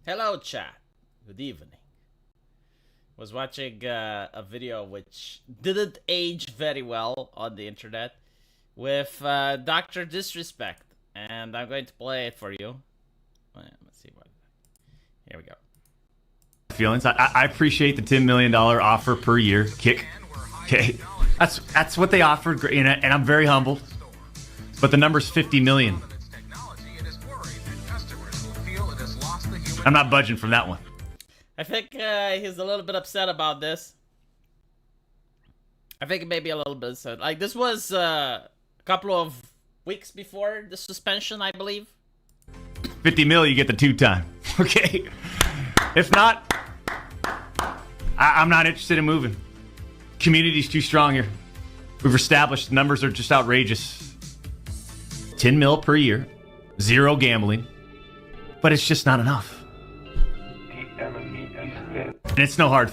Hello, chat. Good evening. Was watching a video which didn't age very well on the internet with Dr. Disrespect, and I'm going to play it for you. Let's see what. Here we go. Feelings. I appreciate the $10 million offer per year kick. Okay, that's what they offered, and I'm very humbled. But the number's 50 million. I'm not budging from that one. I think he's a little bit upset about this. I think it may be a little bit upset. Like, this was a couple of weeks before the suspension, I believe. 50 mil, you get the 2-time. Okay. If not, I'm not interested in moving. Community's too strong here. We've established the numbers are just outrageous. 10 mil per year, zero gambling, but it's just not enough. And it's no hard.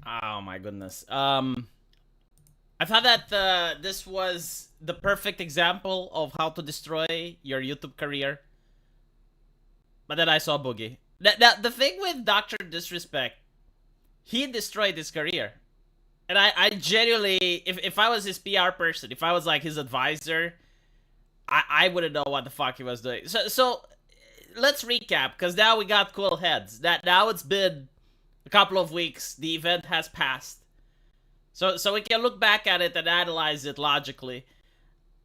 Oh my goodness. I thought that this was the perfect example of how to destroy your YouTube career. But then I saw Boogie. The thing with Dr. Disrespect, he destroyed his career. And I genuinely, if I was his PR person, if I was like his advisor, I wouldn't know what the fuck he was doing. So let's recap, because now we got cool heads. Now it's been a couple of weeks. The event has passed. So we can look back at it and analyze it logically.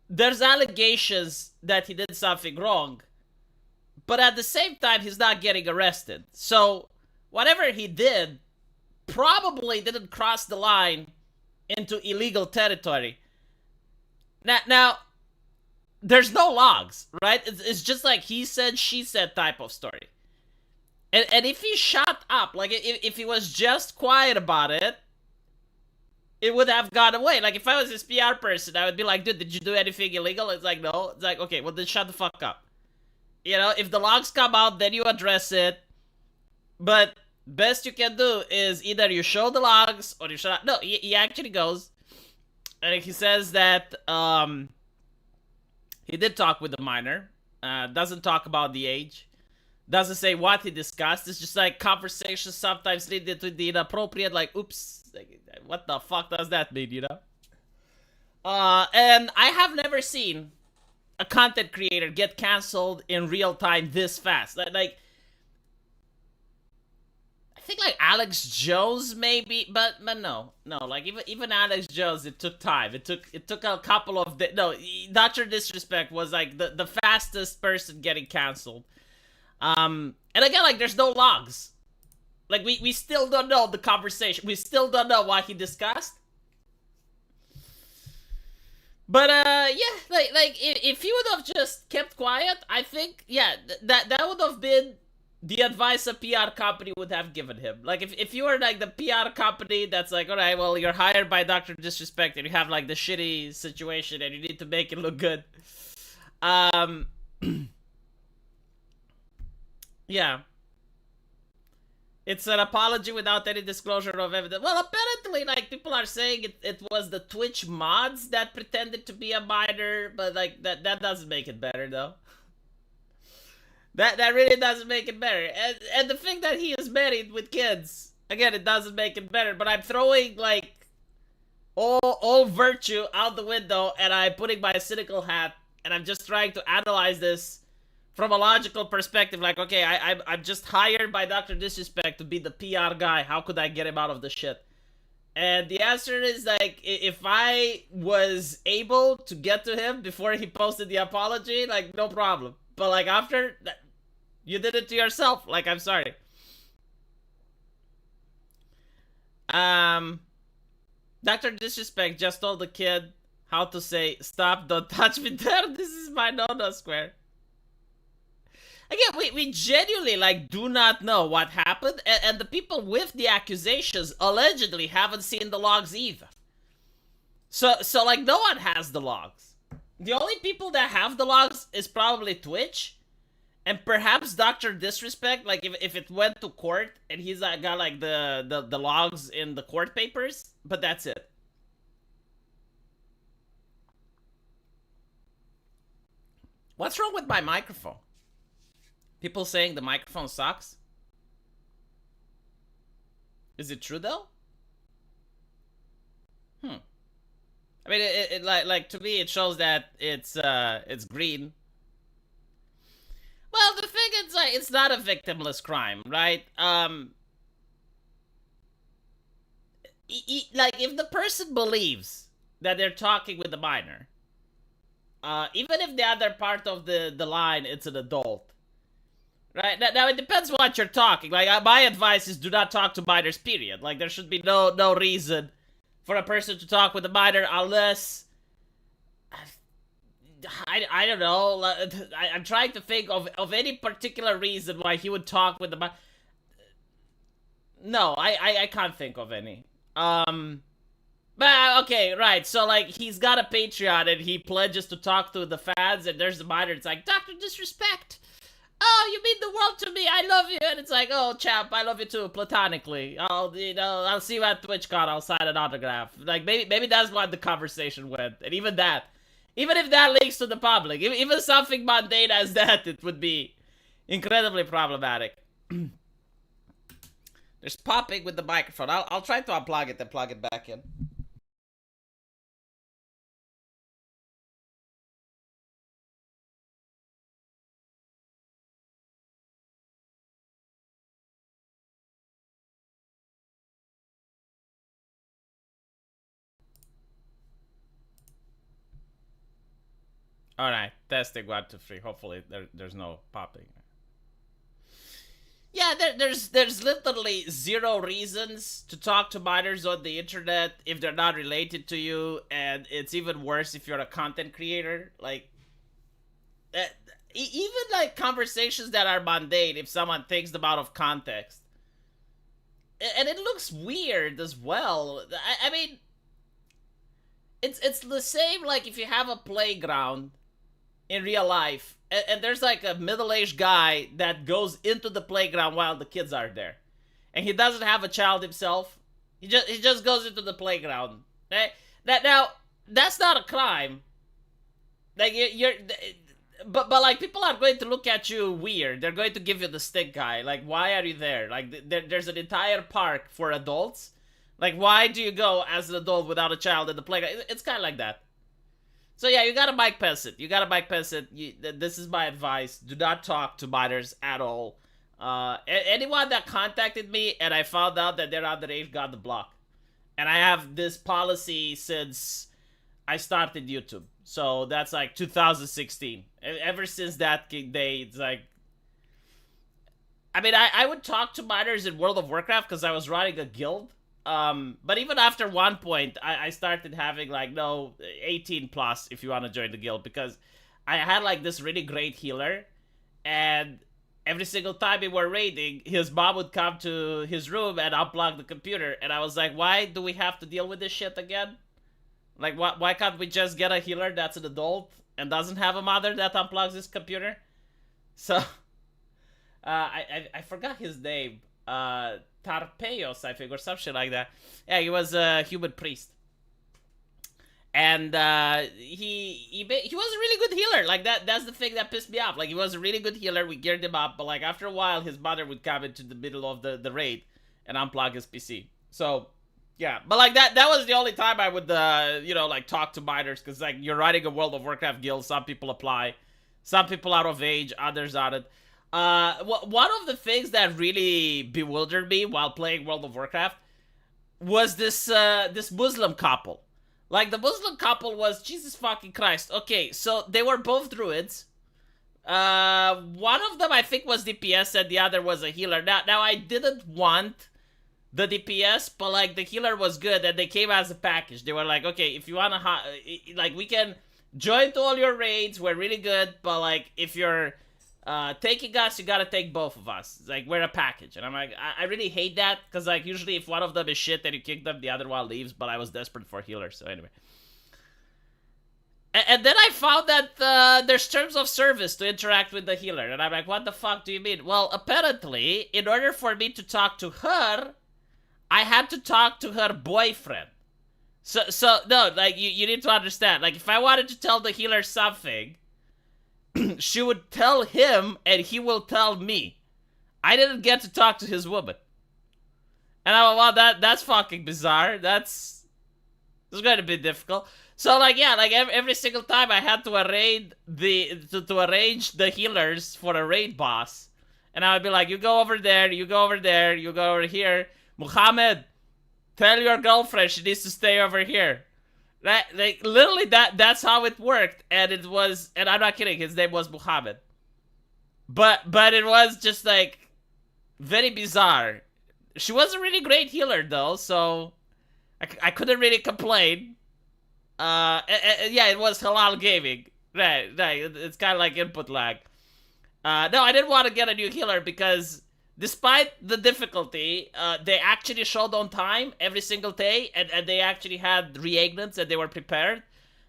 There's allegations that he did something wrong, but at the same time, he's not getting arrested. So whatever he did probably didn't cross the line into illegal territory. Now there's no logs, right? It's just like he said, she said type of story. And if he shut up, like if he was just quiet about it, it would have gone away. Like if I was his PR person, I would be like, dude, did you do anything illegal? It's like, no. It's like, okay, well then shut the fuck up. You know, if the logs come out, then you address it. But best you can do is either you show the logs or you shut up. No, he actually goes and he says that he did talk with the minor. Doesn't talk about the age. Doesn't say what he discussed. It's just like conversations sometimes lead to the inappropriate, like, oops, like, what the fuck does that mean, you know? And I have never seen a content creator get canceled in real time this fast. Like I think like Alex Jones maybe, but no, like even Alex Jones, it took time. It took a couple of no, Dr. Disrespect was like the fastest person getting canceled. And again, like there's no logs. Like we still don't know the conversation. We still don't know what he discussed. But yeah, like if he would have just kept quiet, I think yeah, that would have been the advice a PR company would have given him. Like if you were like the PR company that's like, all right, well you're hired by Dr. Disrespect and you have like the shitty situation and you need to make it look good. Yeah. It's an apology without any disclosure of evidence. Well, apparently, like, people are saying it was the Twitch mods that pretended to be a minor, but, like, that doesn't make it better, though. That really doesn't make it better. And the thing that he is married with kids, again, it doesn't make it better, but I'm throwing, like, all virtue out the window, and I'm putting my cynical hat, and I'm just trying to analyze this from a logical perspective, like, okay, I'm just hired by Dr. Disrespect to be the PR guy. How could I get him out of the shit? And the answer is, like, if I was able to get to him before he posted the apology, like, no problem. But, like, after, you did it to yourself. Like, I'm sorry. Dr. Disrespect just told the kid how to say, stop, don't touch me there. This is my no-no square. Again, we genuinely, like, do not know what happened, and the people with the accusations allegedly haven't seen the logs either. So like, no one has the logs. The only people that have the logs is probably Twitch, and perhaps Dr. Disrespect, like, if it went to court, and he's got, like, the logs in the court papers, but that's it. What's wrong with my microphone? People saying the microphone sucks. Is it true though? I mean, it like to me, it shows that it's green. Well, the thing is, like, it's not a victimless crime, right? Like, if the person believes that they're talking with the minor, even if the other part of the line it's an adult, right? Now it depends what you're talking. Like, my advice is do not talk to minors. Period. Like, there should be no reason for a person to talk with a minor unless I don't know. I'm trying to think of any particular reason why he would talk with the minor. No, I can't think of any. But okay, right. So like he's got a Patreon and he pledges to talk to the fans, and there's the minor. It's like Dr. Disrespect. Oh, you mean the world to me. I love you. And it's like, oh, champ, I love you too, platonically. I'll see you at TwitchCon. I'll sign an autograph. Like maybe that's what the conversation went, and even that, even if that leaks to the public, even something mundane as that, it would be incredibly problematic. There's popping with the microphone. I'll try to unplug it and plug it back in. Alright, testing 1, 2, 3. Hopefully there's no popping. Yeah, there's literally zero reasons to talk to minors on the internet if they're not related to you, and it's even worse if you're a content creator. Like, even like conversations that are mundane, if someone takes them out of context, and it looks weird as well. I mean, it's the same like if you have a playground in real life, and there's like a middle-aged guy that goes into the playground while the kids are there, and he doesn't have a child himself. He just goes into the playground. Now that's not a crime. Like but like people are going to look at you weird. They're going to give you the stick guy. Like, why are you there? Like there's an entire park for adults. Like, why do you go as an adult without a child in the playground? It's kind of like that. So yeah, you gotta mic pass it. This is my advice. Do not talk to minors at all. Anyone that contacted me and I found out that they're underage got the block. And I have this policy since I started YouTube. So that's like 2016. Ever since that day, it's like... I mean, I would talk to minors in World of Warcraft because I was running a guild. But even after one point, I started having like, no, 18 plus if you want to join the guild, because I had like this really great healer, and every single time we were raiding, his mom would come to his room and unplug the computer, and I was like, why do we have to deal with this shit again? Like, why can't we just get a healer that's an adult and doesn't have a mother that unplugs his computer? So, I forgot his name. Tarpeios, I think, or some shit like that. Yeah, he was a human priest, and he was a really good healer. Like that's the thing that pissed me off. Like, he was a really good healer. We geared him up, but like after a while, his mother would come into the middle of the raid and unplug his PC. So yeah, but like that was the only time I would like talk to minors, because like you're running a World of Warcraft guild. Some people apply, some people are of age, others aren't. One of the things that really bewildered me while playing World of Warcraft was this Muslim couple. Like, the Muslim couple was, Jesus fucking Christ. Okay, so they were both druids. One of them I think was DPS and the other was a healer. Now I didn't want the DPS, but like the healer was good and they came as a package. They were like, okay, if you wanna like, we can join to all your raids, we're really good, but like if you're taking us, you gotta take both of us. Like, we're a package. And I'm like, I really hate that, because like usually if one of them is shit then you kick them, the other one leaves, but I was desperate for healers, so anyway. And then I found that there's terms of service to interact with the healer, and I'm like, what the fuck do you mean? Well, apparently, in order for me to talk to her, I had to talk to her boyfriend. So no, like, you need to understand, like, if I wanted to tell the healer something, she would tell him and he will tell me. I didn't get to talk to his woman. And I'm like, well, that's fucking bizarre. It's going to be difficult. So like, yeah, like every single time I had to arrange the healers for a raid boss. And I would be like, you go over there, you go over there, you go over here. Muhammad, tell your girlfriend she needs to stay over here. Right? Like, literally that's how it worked. And it was, and I'm not kidding, his name was Muhammad. But it was just like very bizarre. She was a really great healer though, so I couldn't really complain. Yeah, it was halal gaming. Right. It's kind of like input lag. No, I didn't want to get a new healer because despite the difficulty, they actually showed on time every single day, and they actually had reagents and they were prepared.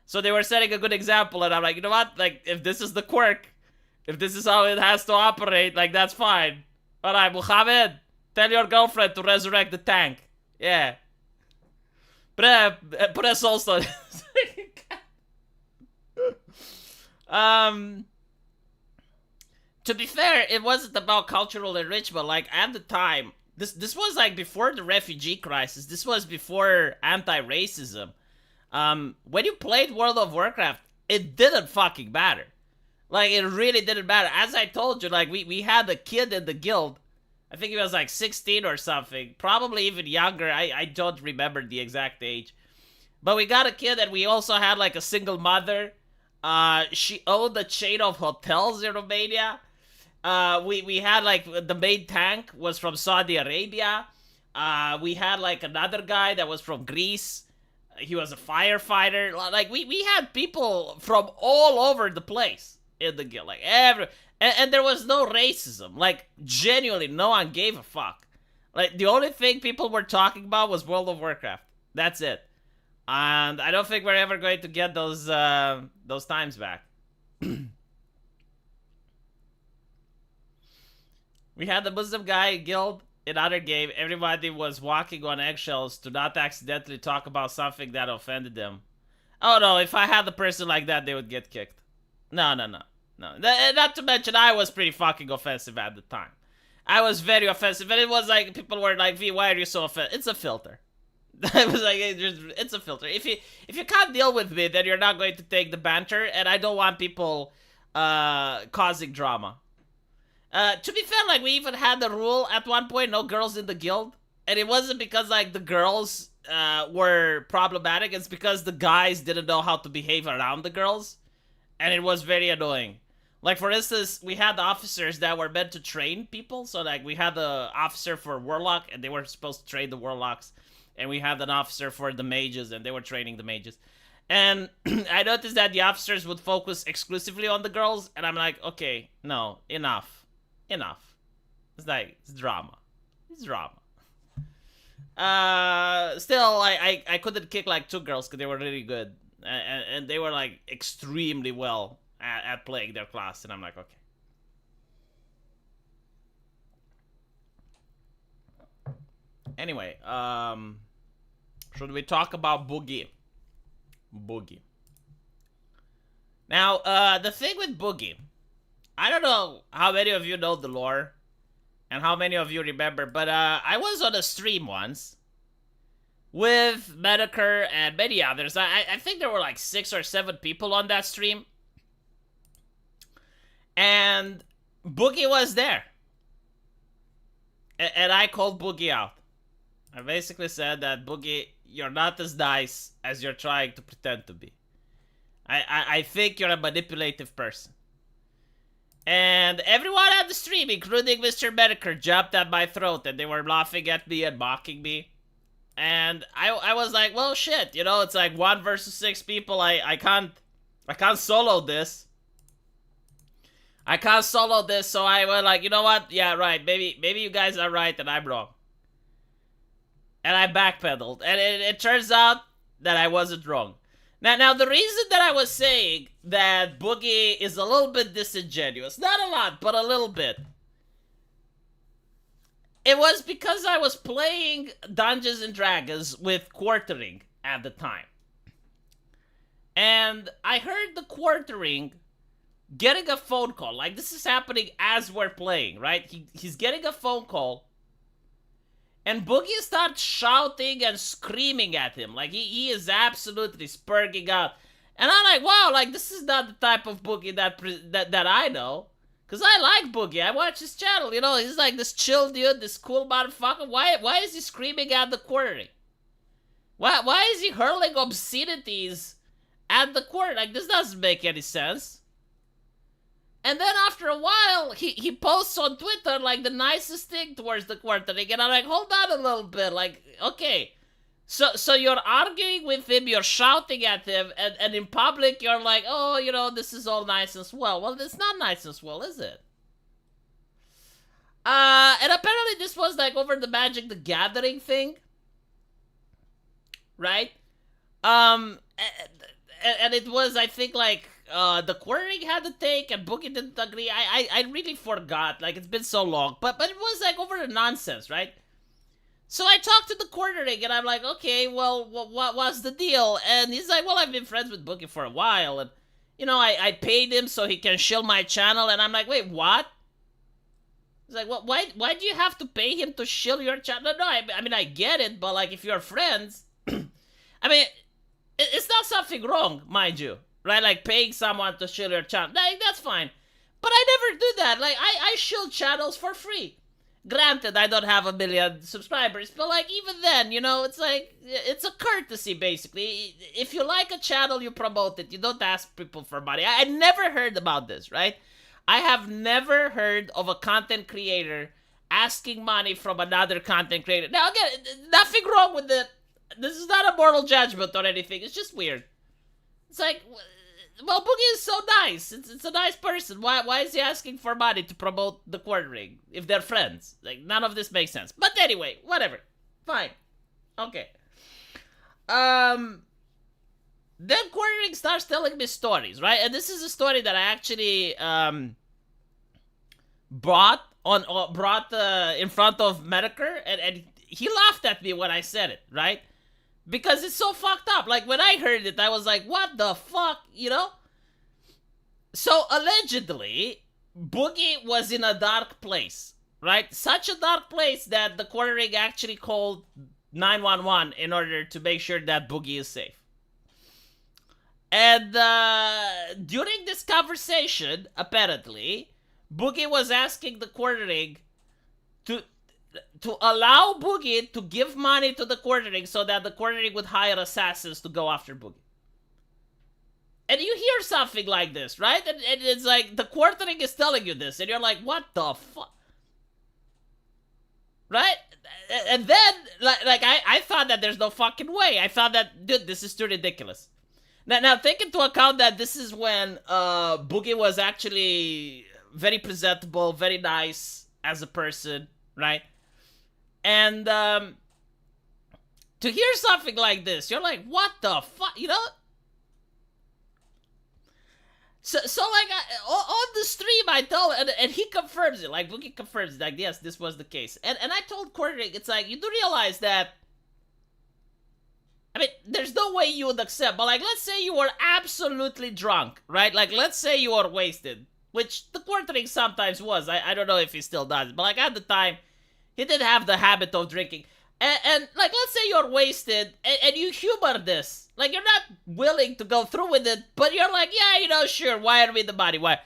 So they were setting a good example, and I'm like, you know what? Like, if this is the quirk, if this is how it has to operate, like, that's fine. Alright, Muhammad, tell your girlfriend to resurrect the tank. Yeah. Put a soul stone. To be fair, it wasn't about cultural enrichment. Like, at the time, this was like before the refugee crisis. This was before anti-racism. When you played World of Warcraft, it didn't fucking matter. Like, it really didn't matter. As I told you, like, we had a kid in the guild. I think he was like 16 or something. Probably even younger. I don't remember the exact age. But we got a kid, and we also had like a single mother. She owned a chain of hotels in Romania. We had like the main tank was from Saudi Arabia. We had like another guy that was from Greece. He was a firefighter. Like we had people from all over the place in the guild. Like and there was no racism. Like genuinely, no one gave a fuck. Like the only thing people were talking about was World of Warcraft. That's it. And I don't think we're ever going to get those times back. We had the Muslim guy guild in other game. Everybody was walking on eggshells to not accidentally talk about something that offended them. Oh no, if I had a person like that, they would get kicked. No. Not to mention, I was pretty fucking offensive at the time. I was very offensive, and it was like, people were like, V, why are you so offensive? It's a filter. I was like, it's a filter. If you can't deal with me, then you're not going to take the banter, and I don't want people causing drama. To be fair, like, we even had the rule at one point, no girls in the guild. And it wasn't because, like, the girls were problematic. It's because the guys didn't know how to behave around the girls. And it was very annoying. Like, for instance, we had the officers that were meant to train people. So, like, we had the officer for Warlock, and they were supposed to train the Warlocks. And we had an officer for the mages, and they were training the mages. And I noticed that the officers would focus exclusively on the girls. And I'm like, okay, no, enough. It's like, it's drama. Still, I couldn't kick like 2 girls because they were really good. And they were like extremely well at playing their class. And I'm like, okay. Anyway, should we talk about Boogie? Now, the thing with Boogie, I don't know how many of you know the lore and how many of you remember, but I was on a stream once with Medicare and many others. I think there were like 6 or 7 people on that stream. And Boogie was there. And I called Boogie out. I basically said that, Boogie, you're not as nice as you're trying to pretend to be. I think you're a manipulative person. And everyone at the stream, including Mr. Medicare, jumped at my throat, and they were laughing at me and mocking me. And I was like, well, shit, you know, it's like 1 versus 6 people. I can't solo this. I can't solo this, so I was like, you know what? Yeah, right. Maybe you guys are right and I'm wrong. And I backpedaled, and it turns out that I wasn't wrong. Now, the reason that I was saying that Boogie is a little bit disingenuous, not a lot, but a little bit, it was because I was playing Dungeons and Dragons with quartering at the time. And I heard the quartering getting a phone call. Like, this is happening as we're playing, right? He's getting a phone call, and Boogie starts shouting and screaming at him. Like, he is absolutely spurging out. And I'm like, wow, like, this is not the type of Boogie that I know. Because I like Boogie. I watch his channel. You know, he's like this chill dude, this cool motherfucker. Why is he screaming at the quarry? Why is he hurling obscenities at the quarry? Like, this doesn't make any sense. And then after a while, he posts on Twitter, like, the nicest thing towards the quarterly. And I'm like, hold on a little bit. Like, okay. So you're arguing with him, you're shouting at him, and in public you're like, oh, you know, this is all nice and swell. Well, it's not nice and swell, is it? And apparently this was like over the Magic the Gathering thing. Right? And it was, I think, like, the quartering had to take, and Boogie didn't agree. I really forgot. Like, it's been so long. But it was like over the nonsense, right? So I talked to the quartering, and I'm like, okay, well, what was the deal? And he's like, well, I've been friends with Boogie for a while, and, you know, I paid him so he can shill my channel. And I'm like, wait, what? He's like, well, why do you have to pay him to shill your channel? No, I mean, I get it, but, like, if you're friends, I mean, it's not something wrong, mind you, right? Like, paying someone to shill your channel, like, that's fine. But I never do that. Like, I shill channels for free. Granted, I don't have 1 million subscribers, but, like, even then, you know, it's like, it's a courtesy, basically. If you like a channel, you promote it. You don't ask people for money. I never heard about this, right? I have never heard of a content creator asking money from another content creator. Now, again, nothing wrong with it. This is not a moral judgment or anything. It's just weird. It's like, well, Boogie is so nice. It's a nice person. Why is he asking for money to promote the quartering if they're friends? Like, none of this makes sense. But anyway, whatever. Fine. Okay. Then quartering starts telling me stories, right? And this is a story that I actually brought in front of Medicare, and he laughed at me when I said it, right? Because it's so fucked up. Like, when I heard it, I was like, what the fuck, you know? So, allegedly, Boogie was in a dark place, right? Such a dark place that the quartering actually called 911 in order to make sure that Boogie is safe. And during this conversation, apparently, Boogie was asking the quartering to allow Boogie to give money to the quartering so that the quartering would hire assassins to go after Boogie. And you hear something like this, right? And it's like, the quartering is telling you this, and you're like, what the fuck? Right? And then, like I thought that there's no fucking way. I thought that, dude, this is too ridiculous. Now take into account that this is when Boogie was actually very presentable, very nice as a person, right? And to hear something like this, you're like, what the fuck, you know? So like, on the stream, I tell, and he confirms it, like, Boogie confirms it, like, yes, this was the case. And I told quartering, it's like, you do realize that, I mean, there's no way you would accept, but, like, let's say you were absolutely drunk, right? Like, let's say you were wasted, which the quartering sometimes was. I don't know if he still does, but, like, at the time, he did have the habit of drinking. And like, let's say you're wasted, and you humor this. Like, you're not willing to go through with it, but you're like, yeah, you know, sure, wire me the money, why?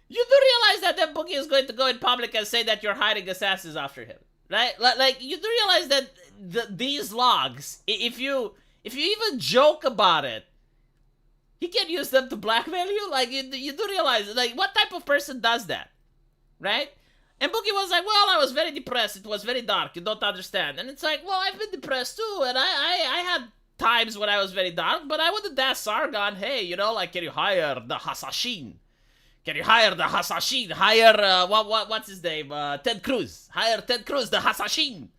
You do realize that then Boogie is going to go in public and say that you're hiding assassins after him, right? Like, you do realize that these logs, if you even joke about it, he can use them to blackmail you. Like, you do realize, like, what type of person does that, right? And Boogie was like, well, I was very depressed. It was very dark. You don't understand. And it's like, well, I've been depressed too. And I had times when I was very dark, but I wouldn't ask Sargon, hey, you know, like, can you hire the Hasashin? Can you hire the Hasashin? Hire, what's his name? Ted Cruz. Hire Ted Cruz, the Hasashin.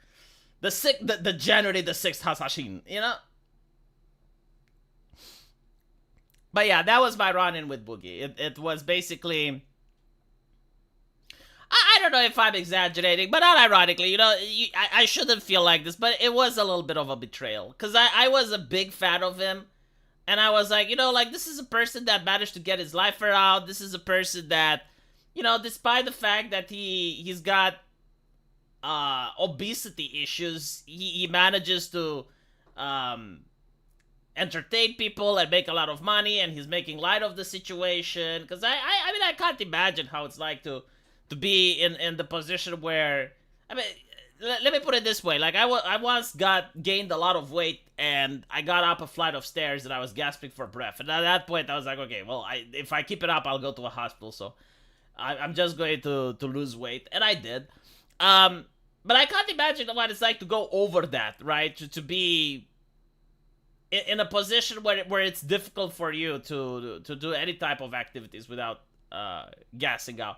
The January the 6th Hasashin, you know? But yeah, that was my run-in with Boogie. It was basically... I don't know if I'm exaggerating, but not ironically, you know, I shouldn't feel like this, but it was a little bit of a betrayal. Because I was a big fan of him, And I was like, like, this is a person that managed to get his life around. This is a person that, despite the fact that he's got obesity issues, he manages to entertain people and make a lot of money, and he's making light of the situation. Because I mean, I can't imagine how it's like to be in the position where, I mean, let me put it this way. Like, I once gained a lot of weight, and I got up a flight of stairs and I was gasping for breath. And at that point, I was like, okay, well, if I keep it up, I'll go to a hospital. So I'm just going to lose weight. And I did. But I can't imagine what it's like to go over that, right? To be in a position where it's difficult for you to do any type of activities without gassing out.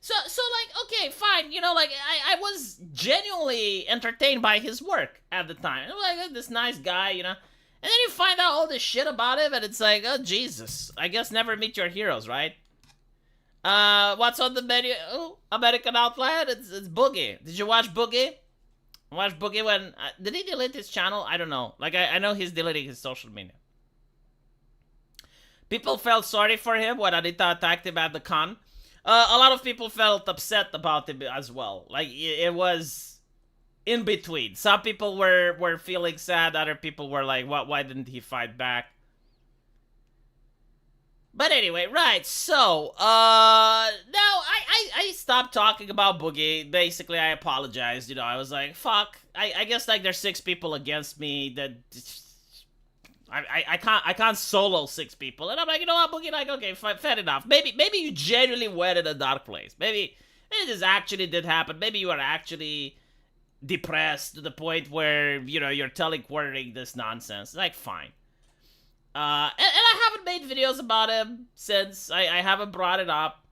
So like, okay, fine, like, I was genuinely entertained by his work at the time. And I'm like, this nice guy, And then you find out all this shit about him, and it's like, oh, Jesus. I guess never meet your heroes, right? What's on the menu? Oh, American Outland? It's Boogie. Did you watch Boogie? Watch Boogie when... did he delete his channel? I don't know. Like, I know he's deleting his social media. People felt sorry for him when Anita attacked him at the con. A lot of people felt upset about him as well. Like, it was in between. Some people were feeling sad. Other people were like, why didn't he fight back? But anyway, right, so, now, I stopped talking about Boogie. Basically, I apologized, I was like, fuck, I guess, like, there's 6 people against me that... I can't solo 6 people. And I'm like, what, Boogie? Like, okay, fair enough. Maybe you genuinely went in a dark place. Maybe this actually did happen. Maybe you are actually depressed to the point where, you're telequartering this nonsense. Like, fine. And I haven't made videos about him since. I haven't brought it up.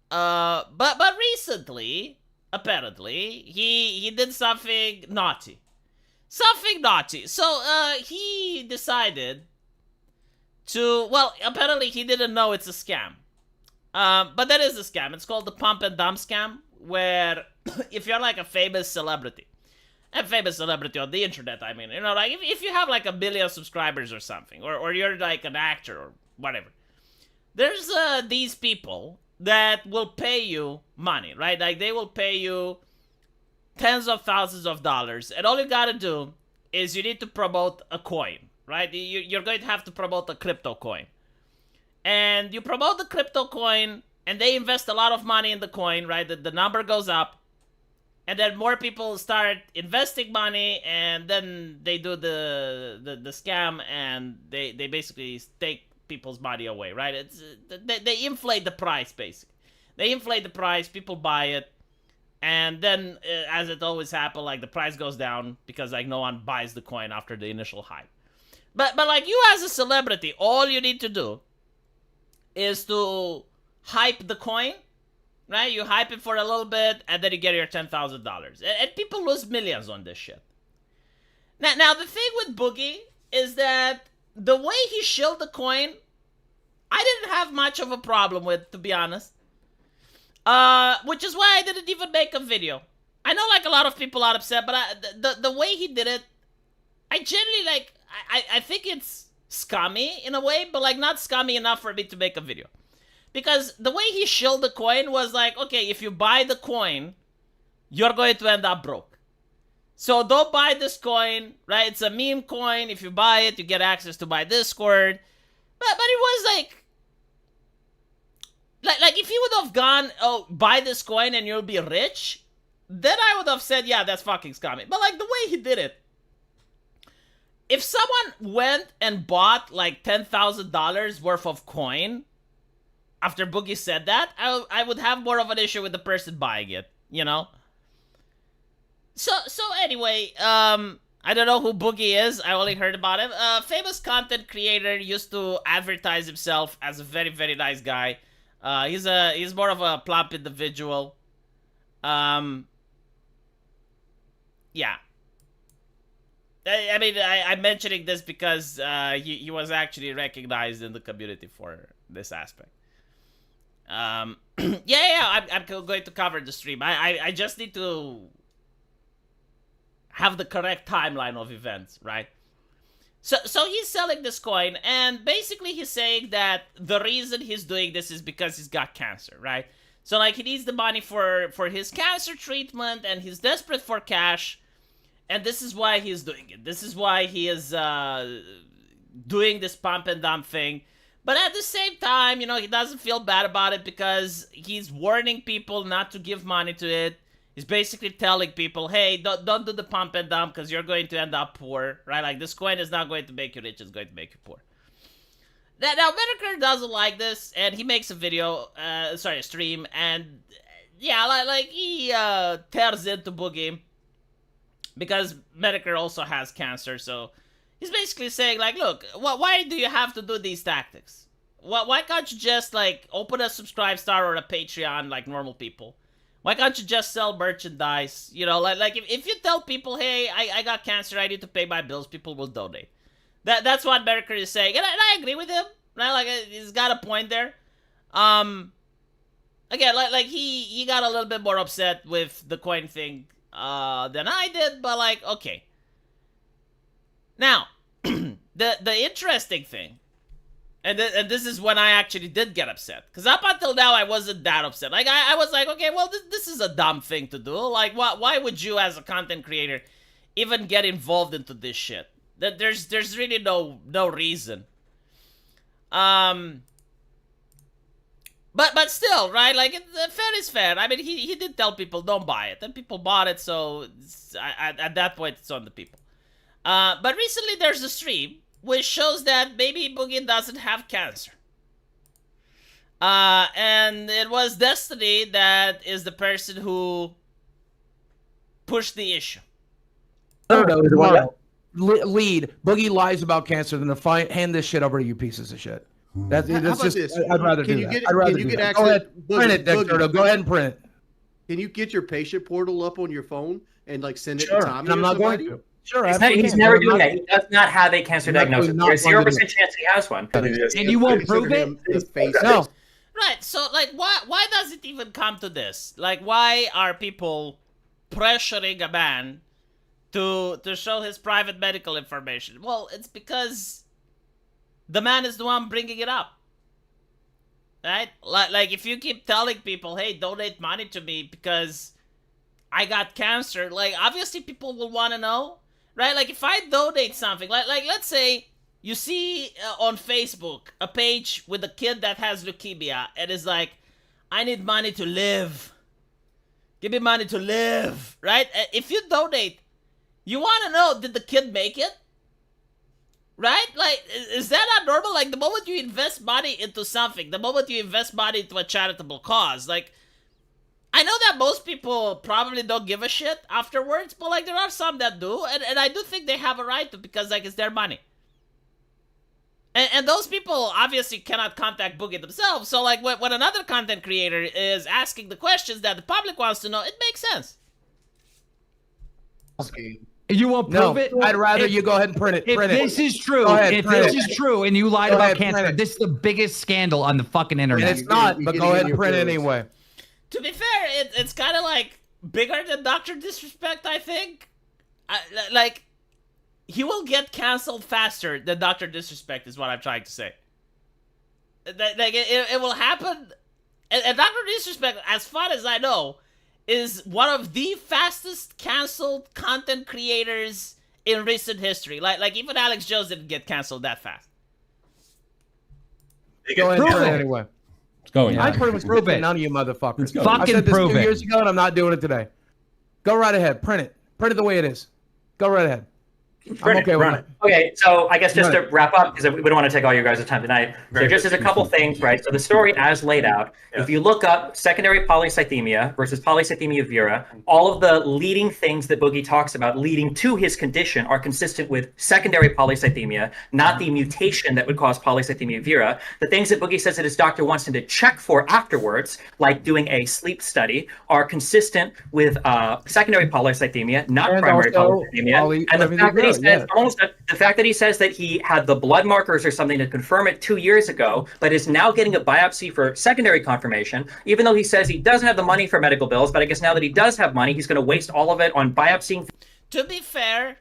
But recently, apparently, he did something naughty. Something naughty. So, he decided to... Well, apparently he didn't know it's a scam. But that is a scam. It's called the pump and dump scam, where if you're like a famous celebrity on the internet, I mean, like if you have like 1 million subscribers or something, or you're like an actor or whatever, there's these people that will pay you money, right? Like, they will pay you tens of thousands of dollars, and all you gotta do is you need to promote a coin, right? You're going to have to promote a crypto coin. And you promote the crypto coin, and they invest a lot of money in the coin, right? The number goes up, and then more people start investing money, and then they do the scam, and they basically take people's money away, right? It's they inflate the price, basically. They inflate the price, people buy it, and then, as it always happens, like, the price goes down because, like, no one buys the coin after the initial hype. But like, you as a celebrity, all you need to do is to hype the coin, right? You hype it for a little bit, and then you get your $10,000. And people lose millions on this shit. Now, the thing with Boogie is that the way he shilled the coin, I didn't have much of a problem with, to be honest. Which is why I didn't even make a video. I know, like, a lot of people are upset, but the way he did it, I generally, like, I think it's scummy in a way, but, like, not scummy enough for me to make a video. Because the way he shilled the coin was like, okay, if you buy the coin, you're going to end up broke. So don't buy this coin, right? It's a meme coin. If you buy it, you get access to my Discord. But it was like if he would have gone, oh, buy this coin and you'll be rich, then I would have said, yeah, that's fucking scummy. But, like, the way he did it, if someone went and bought, like, $10,000 worth of coin after Boogie said that, I would have more of an issue with the person buying it, So anyway, I don't know who Boogie is. I only heard about him. Famous content creator, used to advertise himself as a very, very nice guy. He's more of a plump individual. Yeah. I mean, I'm mentioning this because he was actually recognized in the community for this aspect. I'm going to cover the stream. I just need to have the correct timeline of events, right? So he's selling this coin, and basically he's saying that the reason he's doing this is because he's got cancer, right? So like he needs the money for his cancer treatment, and he's desperate for cash, and this is why he's doing it. This is why he is doing this pump and dump thing. But at the same time, he doesn't feel bad about it because he's warning people not to give money to it. He's basically telling people, hey, don't do the pump and dump because you're going to end up poor, right? Like, this coin is not going to make you rich, it's going to make you poor. Now, Medicare doesn't like this, and he makes a video, a stream, and yeah, like he tears into Boogie because Medicare also has cancer, so he's basically saying, like, look, why do you have to do these tactics? Why can't you just, like, open a Subscribe Star or a Patreon like normal people? Why can't you just sell merchandise? Like if you tell people, hey, I got cancer, I need to pay my bills, people will donate. That's what Medicare is saying, and I agree with him. Right? Like, he's got a point there. Again, like he got a little bit more upset with the coin thing than I did, but like, okay. Now, the interesting thing, and this is when I actually did get upset, because up until now I wasn't that upset. Like, I was like, okay, well, this is a dumb thing to do. Like, why would you as a content creator even get involved into this shit? There's really no reason. But still, right? Like, fair is fair. I mean, he did tell people don't buy it, and people bought it, so at that point it's on the people. But recently there's a stream which shows that maybe Boogie doesn't have cancer. And it was Destiny that is the person who pushed the issue. Lead. Boogie lies about cancer than to hand this shit over to you pieces of shit. That's just. This? I'd rather do that. I'd rather do that. Go ahead, print it, Dexterdo. Go ahead and print it. Can you get your patient portal up on your phone and like send it Sure. to Tommy? I'm not going to. Sure, he's never doing that. He does not have a cancer diagnosis. There's 0% chance he has one. And you won't prove it? No. Right. So like, why does it even come to this? Like, why are people pressuring a man to show his private medical information? Well, it's because the man is the one bringing it up, right? Like if you keep telling people, hey, donate money to me because I got cancer, like, obviously people will want to know, right? Like, if I donate something, like let's say you see on Facebook a page with a kid that has leukemia and is like, I need money to live, give me money to live, right? If you donate, you want to know, did the kid make it? Right? Like, is that not normal? Like, the moment you invest money into something, the moment you invest money into a charitable cause, like, I know that most people probably don't give a shit afterwards, but, like, there are some that do, and I do think they have a right to, because, like, it's their money. And those people obviously cannot contact Boogie themselves, so, like, when another content creator is asking the questions that the public wants to know, it makes sense. You won't prove it? I'd rather you go ahead and print it. If this is true, and you lied about cancer, this is the biggest scandal on the fucking internet. And it's not, but go ahead and print it anyway. To be fair, it's kind of like bigger than Dr. Disrespect, I think. Like, he will get canceled faster than Dr. Disrespect is what I'm trying to say. Like, it will happen. And Dr. Disrespect, as far as I know, is one of the fastest canceled content creators in recent history. Like even Alex Jones didn't get canceled that fast. Go ahead and print it anyway. It's going. I pretty much prove it. None of you motherfuckers. Fucking prove it. 2 years ago, and I'm not doing it today. Go right ahead. Print it. Print it the way it is. Go right ahead. I'm okay with it. Okay, so I guess just to wrap up, because we don't want to take all your guys' time tonight. So just as a couple things, right? So the story as laid out, if you look up secondary polycythemia versus polycythemia vera, all of the leading things that Boogie talks about leading to his condition are consistent with secondary polycythemia, not the mutation that would cause polycythemia vera. The things that Boogie says that his doctor wants him to check for afterwards, like doing a sleep study, are consistent with secondary polycythemia, not primary polycythemia. And the fact that he says, the fact that he says that he had the blood markers or something to confirm it 2 years ago, but is now getting a biopsy for secondary confirmation, even though he says he doesn't have the money for medical bills, but I guess now that he does have money, he's going to waste all of it on biopsying. To be fair,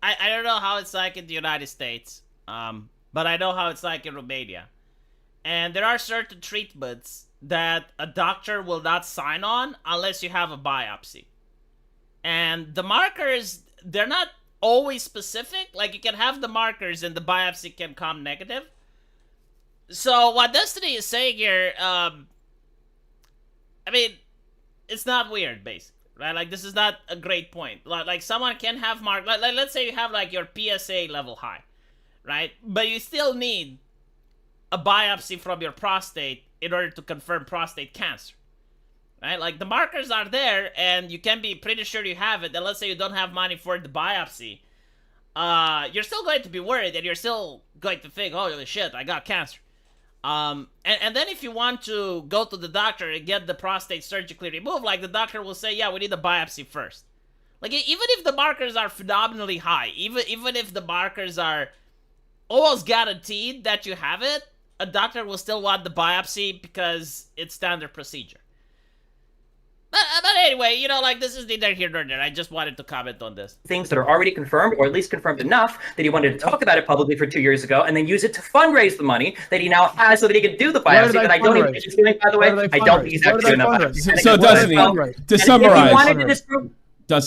I don't know how it's like in the United States, but I know how it's like in Romania. And there are certain treatments that a doctor will not sign on unless you have a biopsy. And the markers, they're not always specific. Like, you can have the markers and the biopsy can come negative. So what Destiny is saying here, I mean, it's not weird, basically, right? Like, this is not a great point. Like someone can have like let's say you have, like, your PSA level high, right? But you still need a biopsy from your prostate in order to confirm prostate cancer, right? Like, the markers are there, and you can be pretty sure you have it. And let's say you don't have money for the biopsy, you're still going to be worried, and you're still going to think, holy shit, I got cancer. And then if you want to go to the doctor and get the prostate surgically removed, like, the doctor will say, yeah, we need a biopsy first. Like, even if the markers are phenomenally high, even if the markers are almost guaranteed that you have it, a doctor will still want the biopsy because it's standard procedure. But anyway, you know, like, this is neither here nor there. I just wanted to comment on this. Things that are already confirmed, or at least confirmed enough that he wanted to talk about it publicly for 2 years ago, and then use it to fundraise the money that he now has so that he can do the biopsy. That I don't even think he's doing, by the way. I don't think he's actually doing enough. So, Destiny, to summarize,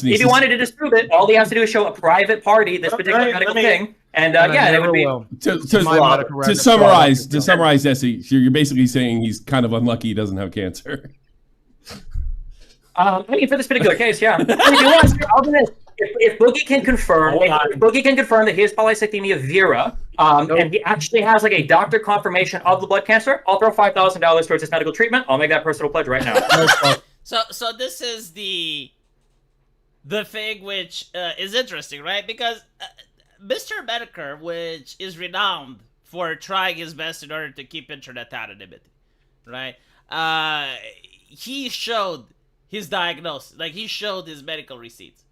if he wanted to disprove it, all he has to do is show a private party this particular medical thing, and yeah, it would be. To summarize, Destiny, you're basically saying he's kind of unlucky he doesn't have cancer. I mean, for this particular case, yeah. If you want, I'll do this. If Boogie can confirm, that he has polycythemia vera, and he actually has, like, a doctor confirmation of the blood cancer, I'll throw $5,000 towards his medical treatment. I'll make that personal pledge right now. So this is the thing which is interesting, right? Because Mr. Medicare, which is renowned for trying his best in order to keep internet anonymity, right? He showed his diagnosis, like, he showed his medical receipts.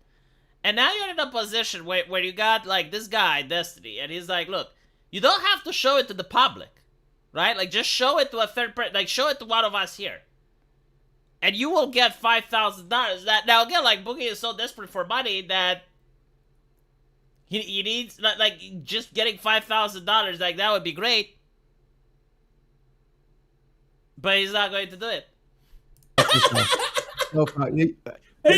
And now you're in a position where you got, like, this guy, Destiny, and he's like, look, you don't have to show it to the public, right? Like, just show it to a third person, like, show it to one of us here. And you will get $5,000. That, now, again, like, Boogie is so desperate for money that he needs, like, just getting $5,000, like, that would be great. But he's not going to do it. No, hey,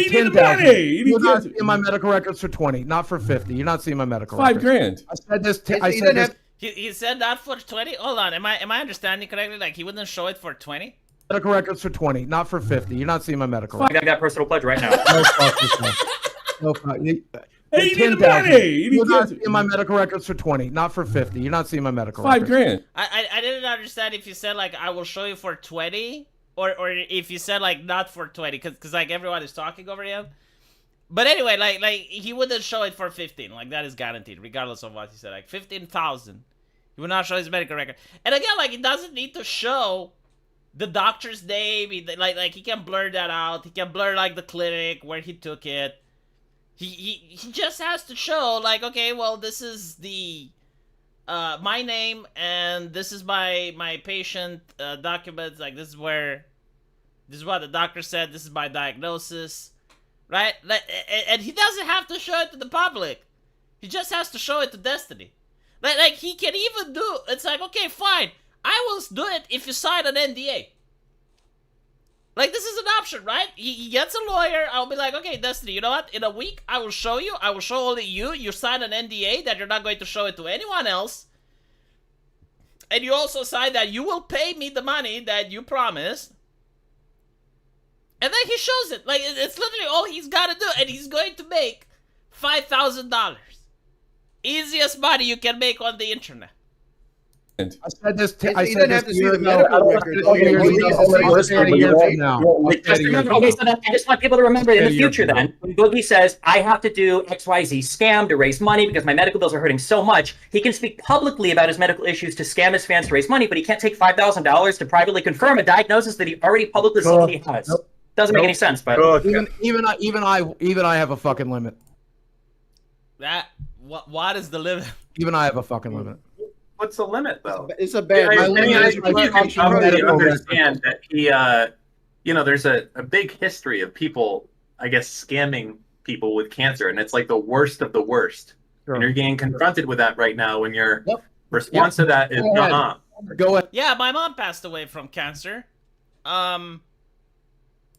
you need the money. You're not seeing my medical records for 20, not for 50. You're not seeing my medical records. $5,000. I said this. I said this. He said that for 20. Hold on, am I understanding correctly? Like, he wouldn't show it for 20? Medical records for 20, not for 50. You're not seeing my medical records. I got that personal pledge right now. No, hey, you need the money. You're not seeing my medical records for 20, not for 50. You're not seeing my medical records. $5,000. I didn't understand if you said, like, I will show you for 20. Or if you said, like, not for 20, because like, everyone is talking over him. But anyway, like he wouldn't show it for 15. Like, that is guaranteed, regardless of what he said. Like, 15,000. He would not show his medical record. And again, like, he doesn't need to show the doctor's name. Like he can blur that out. He can blur, like, the clinic where he took it. He just has to show, like, okay, well, this is the my name, and this is my patient documents. Like, this is what the doctor said. This is my diagnosis, right? And he doesn't have to show it to the public. He just has to show it to Destiny. Like he can even do. It's like, okay, fine, I will do it if you sign an NDA. Like, this is an option, right? He gets a lawyer. I'll be like, okay, Destiny, you know what? In a week, I will show you. I will show only you. You sign an NDA that you're not going to show it to anyone else. And you also sign that you will pay me the money that you promised. And then he shows it. Like, it's literally all he's got to do. And he's going to make $5,000. Easiest money you can make on the internet. I said this. I said this a year ago. Okay, so I just want people to remember in the future then, when Boogie says, I have to do XYZ scam to raise money because my medical bills are hurting so much, he can speak publicly about his medical issues to scam his fans to raise money, but he can't take $5,000 to privately confirm a diagnosis that he already publicly said he has. Doesn't make any sense, but even I have a fucking limit. What is the limit? Even I have a fucking limit. What's the limit, though? It's a bad. I understand that he, there's a big history of people, I guess, scamming people with cancer, and it's like the worst of the worst. And you're getting confronted with that right now when your Yep. response to that is, Go ahead. Go ahead. Yeah, my mom passed away from cancer. Not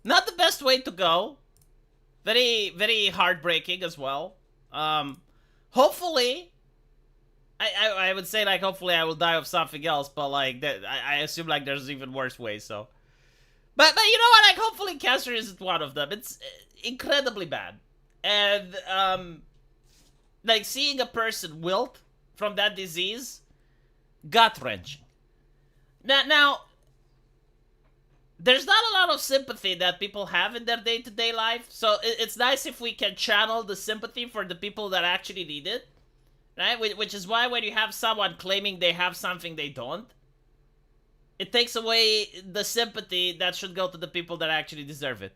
the best way to go. Very, very heartbreaking as well. Hopefully, I would say like hopefully I will die of something else, but like that I assume like there's even worse ways. So, but you know what? Like hopefully cancer isn't one of them. It's incredibly bad, and like seeing a person wilt from that disease, gut wrenching. Now, there's not a lot of sympathy that people have in their day-to-day life, so it's nice if we can channel the sympathy for the people that actually need it, right? Which is why when you have someone claiming they have something they don't, it takes away the sympathy that should go to the people that actually deserve it.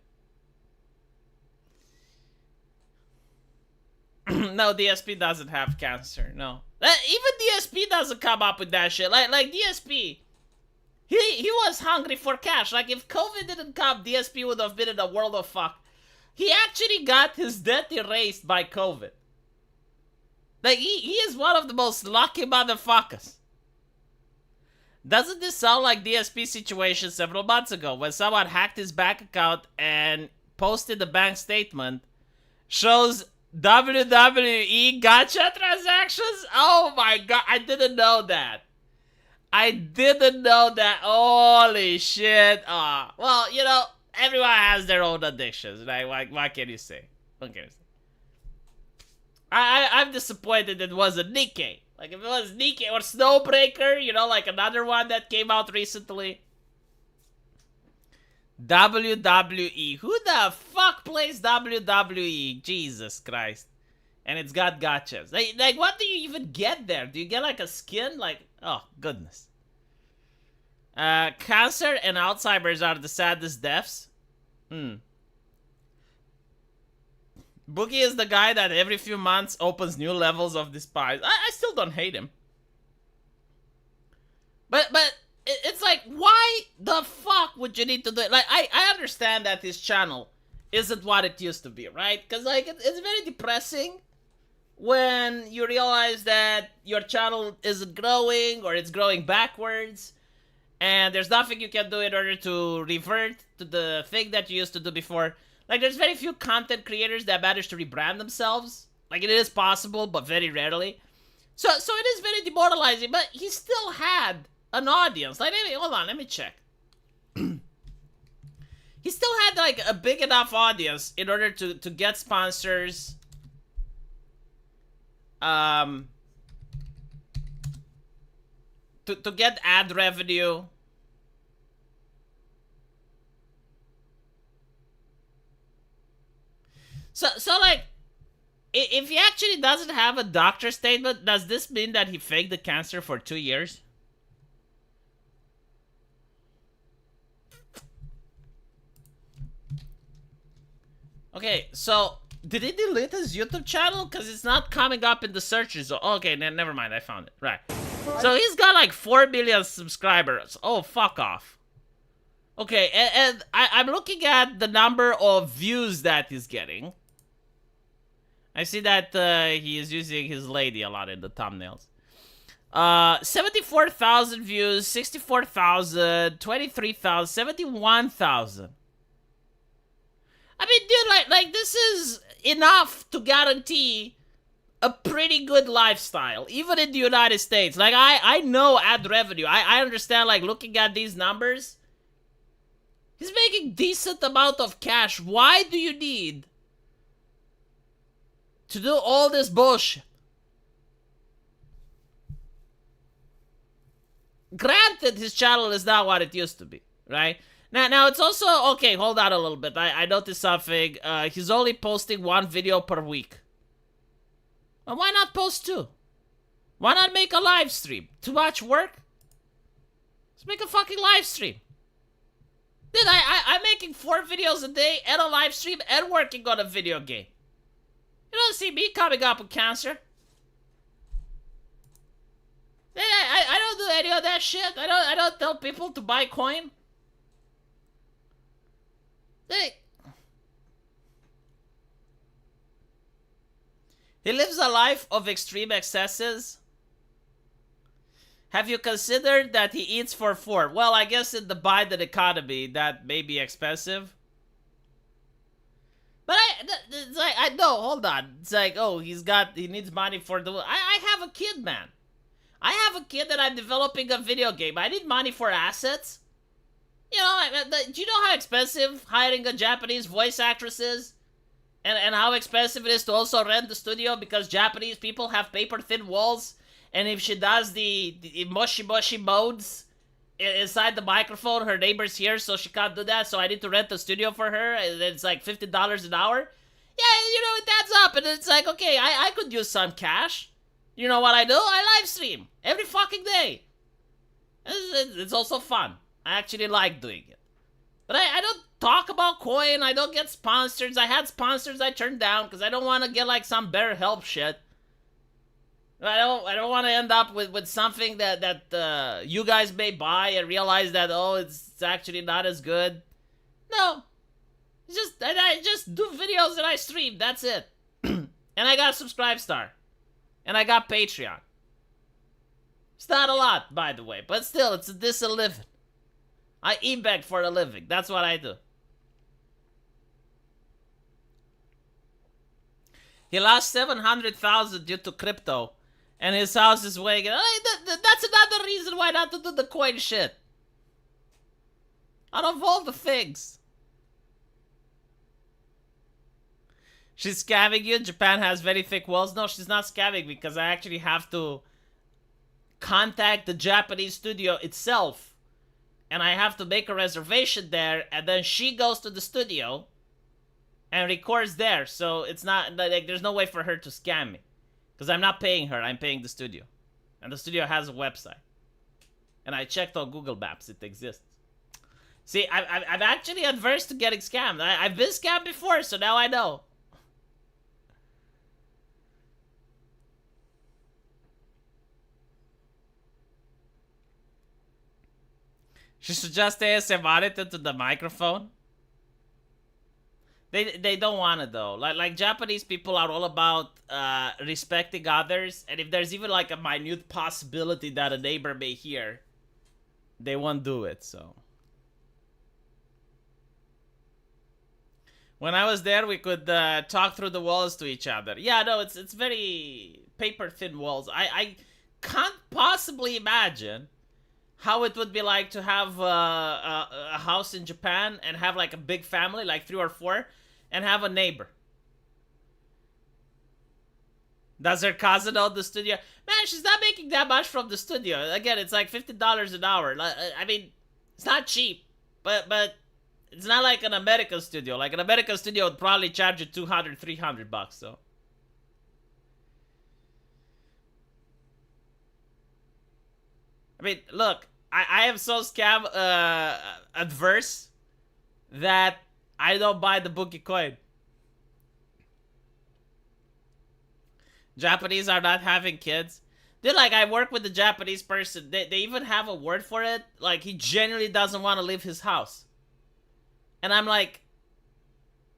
No, DSP doesn't have cancer, no. Even DSP doesn't come up with that shit. Like DSP... He was hungry for cash. Like, if COVID didn't come, DSP would have been in a world of fuck. He actually got his debt erased by COVID. Like, he is one of the most lucky motherfuckers. Doesn't this sound like DSP situation several months ago when someone hacked his bank account and posted the bank statement shows WWE gacha transactions? Oh my god, I didn't know that. I didn't know that. Holy shit. Well, you know, everyone has their own addictions, right? What can you say? What can you say? I'm disappointed it wasn't Nikkei. Like, if it was Nikkei or Snowbreaker, you know, like another one that came out recently. WWE. Who the fuck plays WWE? Jesus Christ. And it's got gotchas. Like, what do you even get there? Do you get, like, a skin? Like, oh, goodness. Cancer and Alzheimer's are the saddest deaths. Boogie is the guy that every few months opens new levels of despise. I still don't hate him. But it's like, why the fuck would you need to do it? Like, I understand that his channel isn't what it used to be, right? Because, like, it's very depressing when you realize that your channel isn't growing or it's growing backwards and there's nothing you can do in order to revert to the thing that you used to do before. Like, there's very few content creators that manage to rebrand themselves. Like, it is possible, but very rarely. So it is very demoralizing, but he still had an audience. Like, hold on, let me check. He still had, like, a big enough audience in order to get sponsors, to get ad revenue. So like, if he actually doesn't have a doctor statement, does this mean that he faked the cancer for 2 years? Okay, so did he delete his YouTube channel? Because it's not coming up in the search result. Okay, never mind, I found it. Right. So he's got like 4 million subscribers. Oh, fuck off. Okay, and I'm looking at the number of views that he's getting. I see that he is using his lady a lot in the thumbnails. 74,000 views, 64,000, 23,000, 71,000. I mean, dude, like this is enough to guarantee a pretty good lifestyle, even in the United States. Like, I know ad revenue. I understand, like, looking at these numbers. He's making decent amount of cash. Why do you need to do all this bullshit? Granted, his channel is not what it used to be, right? Now it's also, okay, hold on a little bit. I noticed something. He's only posting 1 video per week. Well, why not post 2? Why not make a live stream? Too much work? Let's make a fucking live stream. Dude, I'm making 4 videos a day and a live stream and working on a video game. You don't see me coming up with cancer. I don't do any of that shit. I don't tell people to buy coin. He lives a life of extreme excesses. Have you considered that he eats for 4? Well, I guess in the Biden economy, that may be expensive. But it's like, I know, hold on. It's like, oh, he needs money for the... I have a kid, man. I have a kid that I'm developing a video game. I need money for assets. You know, do you know how expensive hiring a Japanese voice actress is? And how expensive it is to also rent the studio because Japanese people have paper-thin walls. And if she does the moshi modes inside the microphone, her neighbor's here, so she can't do that. So I need to rent the studio for her. And it's like $50 an hour. Yeah, you know, it adds up. And it's like, okay, I could use some cash. You know what I do? I live stream every fucking day. It's also fun. I actually like doing it. But I don't talk about coin. I don't get sponsors. I had sponsors I turned down because I don't want to get like some better help shit. I don't want to end up with something that you guys may buy and realize that, oh, it's actually not as good. No. I just do videos and I stream. That's it. And I got a Subscribestar. And I got Patreon. It's not a lot, by the way. But still, this a living. I e-beg for a living. That's what I do. He lost 700,000 due to crypto. And his house is weighing. That's another reason why not to do the coin shit. Out of all the things. She's scamming you. Japan has very thick walls. No, she's not scamming me because I actually have to contact the Japanese studio itself. And I have to make a reservation there. And then she goes to the studio and records there. So it's not like there's no way for her to scam me. Because I'm not paying her, I'm paying the studio. And the studio has a website. And I checked on Google Maps, it exists. See, I'm actually adverse to getting scammed. I've been scammed before, so now I know. She should just ASMR it into the microphone. They don't want it though. Like Japanese people are all about respecting others, and if there's even like a minute possibility that a neighbor may hear, they won't do it. So when I was there, we could talk through the walls to each other. Yeah, no, it's very paper thin walls. I can't possibly imagine how it would be like to have a house in Japan and have like a big family, like 3 or 4. And have a neighbor. Does her cousin own the studio? Man, she's not making that much from the studio. Again, it's like $50 an hour. I mean, it's not cheap, but it's not like an American studio. Like an American studio would probably charge you $200, $300. So, I mean, look, I am so scam adverse that I don't buy the Boogie coin. Japanese are not having kids. Dude, like, I work with a Japanese person. They even have a word for it. Like, he genuinely doesn't want to leave his house. And I'm like,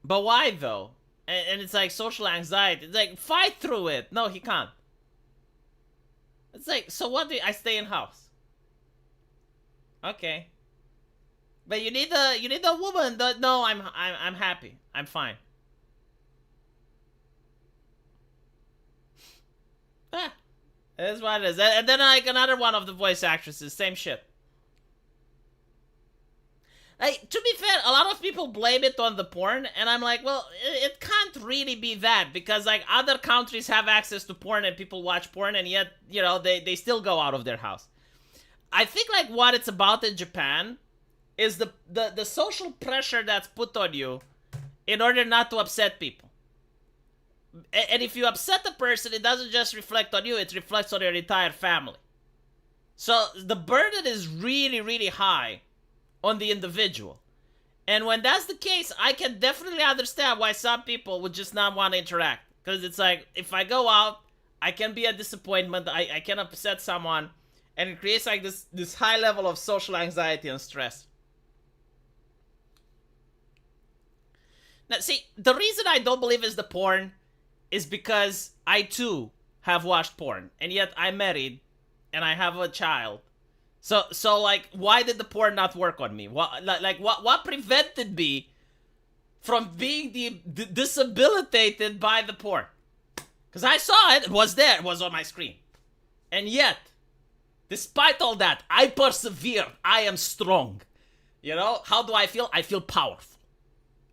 but why, though? And it's like social anxiety. It's like, fight through it. No, he can't. It's like, so what do I stay in house? Okay. But you need a woman. No, I'm happy. I'm fine. It is what it is. And then like another one of the voice actresses, same shit. Like, to be fair, a lot of people blame it on the porn, and I'm like, well, it can't really be that, because like other countries have access to porn and people watch porn, and yet, you know, they still go out of their house. I think like what it's about in Japan is the social pressure that's put on you in order not to upset people. And if you upset the person, it doesn't just reflect on you, it reflects on your entire family. So the burden is really, really high on the individual. And when that's the case, I can definitely understand why some people would just not want to interact. Because it's like, if I go out, I can be a disappointment, I can upset someone, and it creates like this high level of social anxiety and stress. Now, see, the reason I don't believe is the porn is because I too have watched porn, and yet I'm married, and I have a child. So like, why did the porn not work on me? What prevented me from being disabilitated by the porn? Because I saw it was there, it was on my screen, and yet, despite all that, I persevere. I am strong. You know, how do I feel? I feel powerful.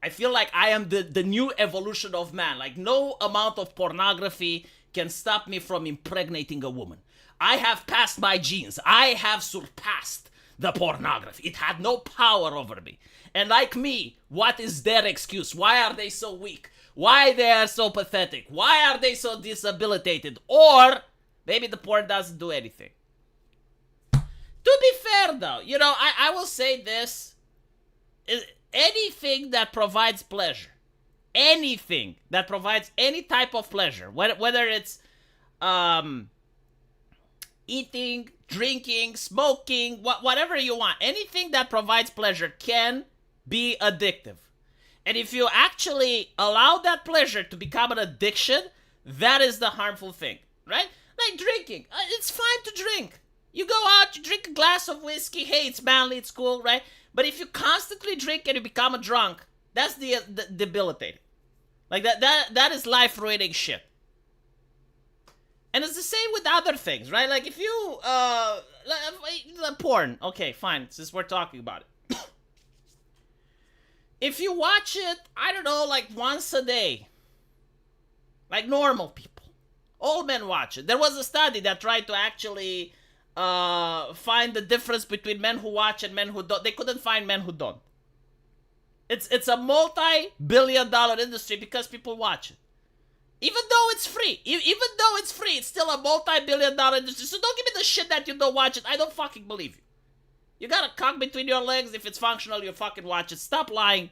I feel like I am the new evolution of man. Like, no amount of pornography can stop me from impregnating a woman. I have passed my genes. I have surpassed the pornography. It had no power over me. And like me, what is their excuse? Why are they so weak? Why they are so pathetic? Why are they so disabilitated? Or maybe the porn doesn't do anything. To be fair, though, you know, I will say this. Anything that provides pleasure, anything that provides any type of pleasure, whether it's eating, drinking, smoking, whatever you want, anything that provides pleasure can be addictive. And if you actually allow that pleasure to become an addiction, that is the harmful thing, right? Like drinking. It's fine to drink. You go out, you drink a glass of whiskey. Hey, it's manly, it's cool, right? But if you constantly drink and you become a drunk, that's the debilitating. Like that is life-ruining shit. And it's the same with other things, right? Like if you porn, okay, fine, since we're talking about it. If you watch it, I don't know, like once a day, like normal people, all men watch it. There was a study that tried to actually find the difference between men who watch and men who don't. They couldn't find men who don't. It's a multi-billion-dollar industry because people watch it. Even though it's free. Even though it's free, it's still a multi-billion-dollar industry. So don't give me the shit that you don't watch it. I don't fucking believe you. You got a cock between your legs. If it's functional, you fucking watch it. Stop lying.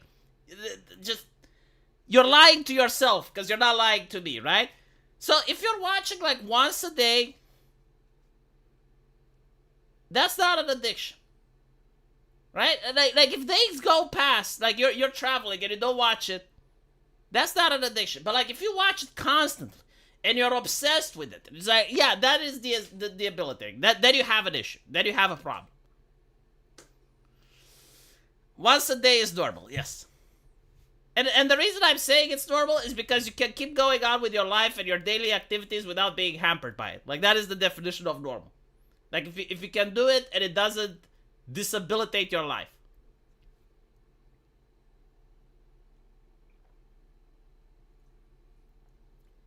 You're lying to yourself because you're not lying to me, right? So if you're watching like once a day, that's not an addiction, right? Like if days go past, like you're traveling and you don't watch it, that's not an addiction. But like if you watch it constantly and you're obsessed with it, it's like, yeah, that is the ability. Then you have an issue. Then you have a problem. Once a day is normal, yes. And the reason I'm saying it's normal is because you can keep going on with your life and your daily activities without being hampered by it. Like that is the definition of normal. Like if you can do it and it doesn't disabilitate your life.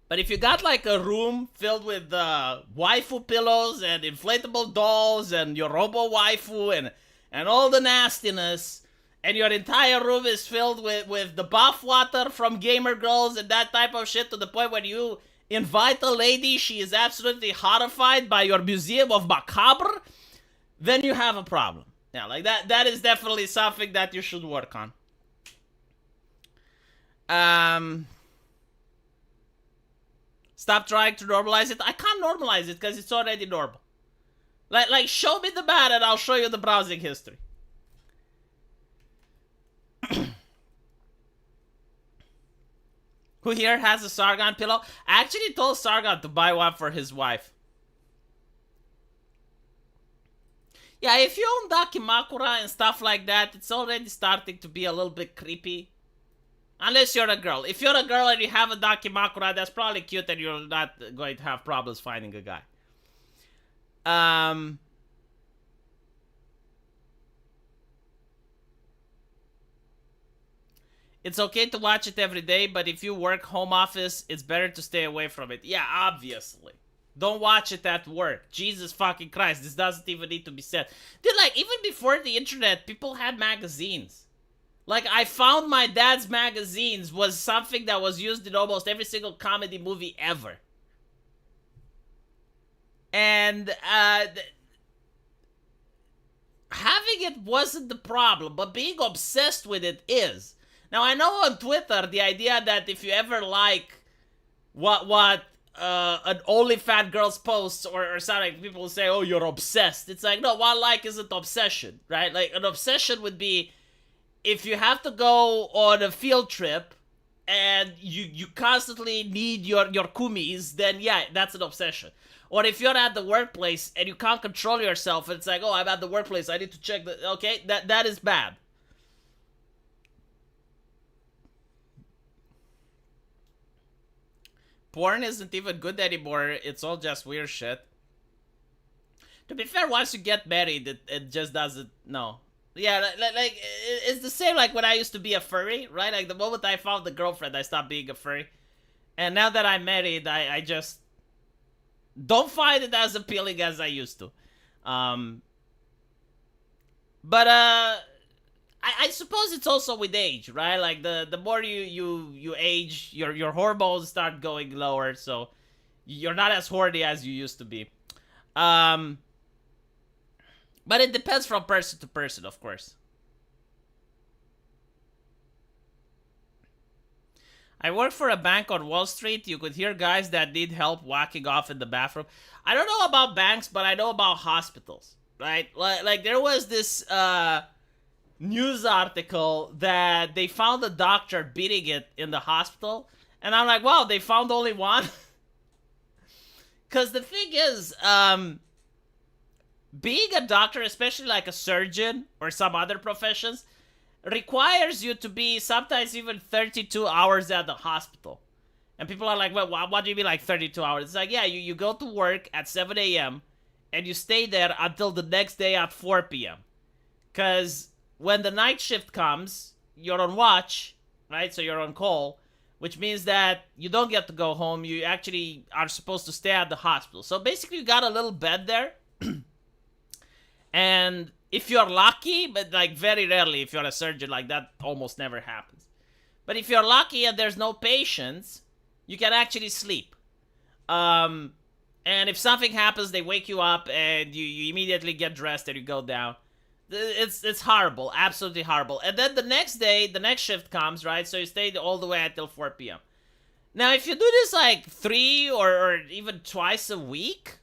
But if you got like a room filled with waifu pillows and inflatable dolls and your robo waifu and all the nastiness, and your entire room is filled with the bath water from gamer girls and that type of shit, to the point when you invite a lady, she is absolutely horrified by your museum of macabre, then you have a problem. Yeah, like that is definitely something that you should work on. Stop trying to normalize it. I can't normalize it because it's already normal. Like show me the bad and I'll show you the browsing history. Who here has a Sargon pillow? I actually told Sargon to buy one for his wife. Yeah, if you own Dakimakura and stuff like that, it's already starting to be a little bit creepy. Unless you're a girl. If you're a girl and you have a Dakimakura, that's probably cute and you're not going to have problems finding a guy. It's okay to watch it every day, but if you work home office, it's better to stay away from it. Yeah, obviously. Don't watch it at work. Jesus fucking Christ, this doesn't even need to be said. Dude, like, even before the internet, people had magazines. Like, I Found My Dad's magazines was something that was used in almost every single comedy movie ever. And, having it wasn't the problem, but being obsessed with it is. Now, I know on Twitter, the idea that if you ever like what an OnlyFans girl's posts or something, people will say, oh, you're obsessed. It's like, no, one like isn't obsession, right? Like, an obsession would be if you have to go on a field trip and you constantly need your kumis, then yeah, that's an obsession. Or if you're at the workplace and you can't control yourself, it's like, oh, I'm at the workplace, I need to check the, okay, that is bad. Porn isn't even good anymore. It's all just weird shit. To be fair, once you get married, it just doesn't, no. Yeah, like, it's the same like when I used to be a furry, right? Like, the moment I found the girlfriend, I stopped being a furry. And now that I'm married, I just don't find it as appealing as I used to. But I suppose it's also with age, right? Like, the more you age, your hormones start going lower, so you're not as horny as you used to be. But it depends from person to person, of course. I work for a bank on Wall Street. You could hear guys that need help whacking off in the bathroom. I don't know about banks, but I know about hospitals, right? Like there was this news article that they found a doctor beating it in the hospital. And I'm like, wow, they found only one? Because the thing is, being a doctor, especially like a surgeon or some other professions, requires you to be sometimes even 32 hours at the hospital. And people are like, well, what do you mean like 32 hours? It's like, yeah, you go to work at 7 a.m. and you stay there until the next day at 4 p.m. Because when the night shift comes, you're on watch, right? So you're on call, which means that you don't get to go home. You actually are supposed to stay at the hospital. So basically you got a little bed there. And if you're lucky, but like very rarely if you're a surgeon, like that almost never happens. But if you're lucky and there's no patients, you can actually sleep. And if something happens, they wake you up and you immediately get dressed and you go down. It's horrible, absolutely horrible. And then the next day, the next shift comes, right? So you stay all the way until 4 p.m. Now, if you do this like 3 or even twice a week,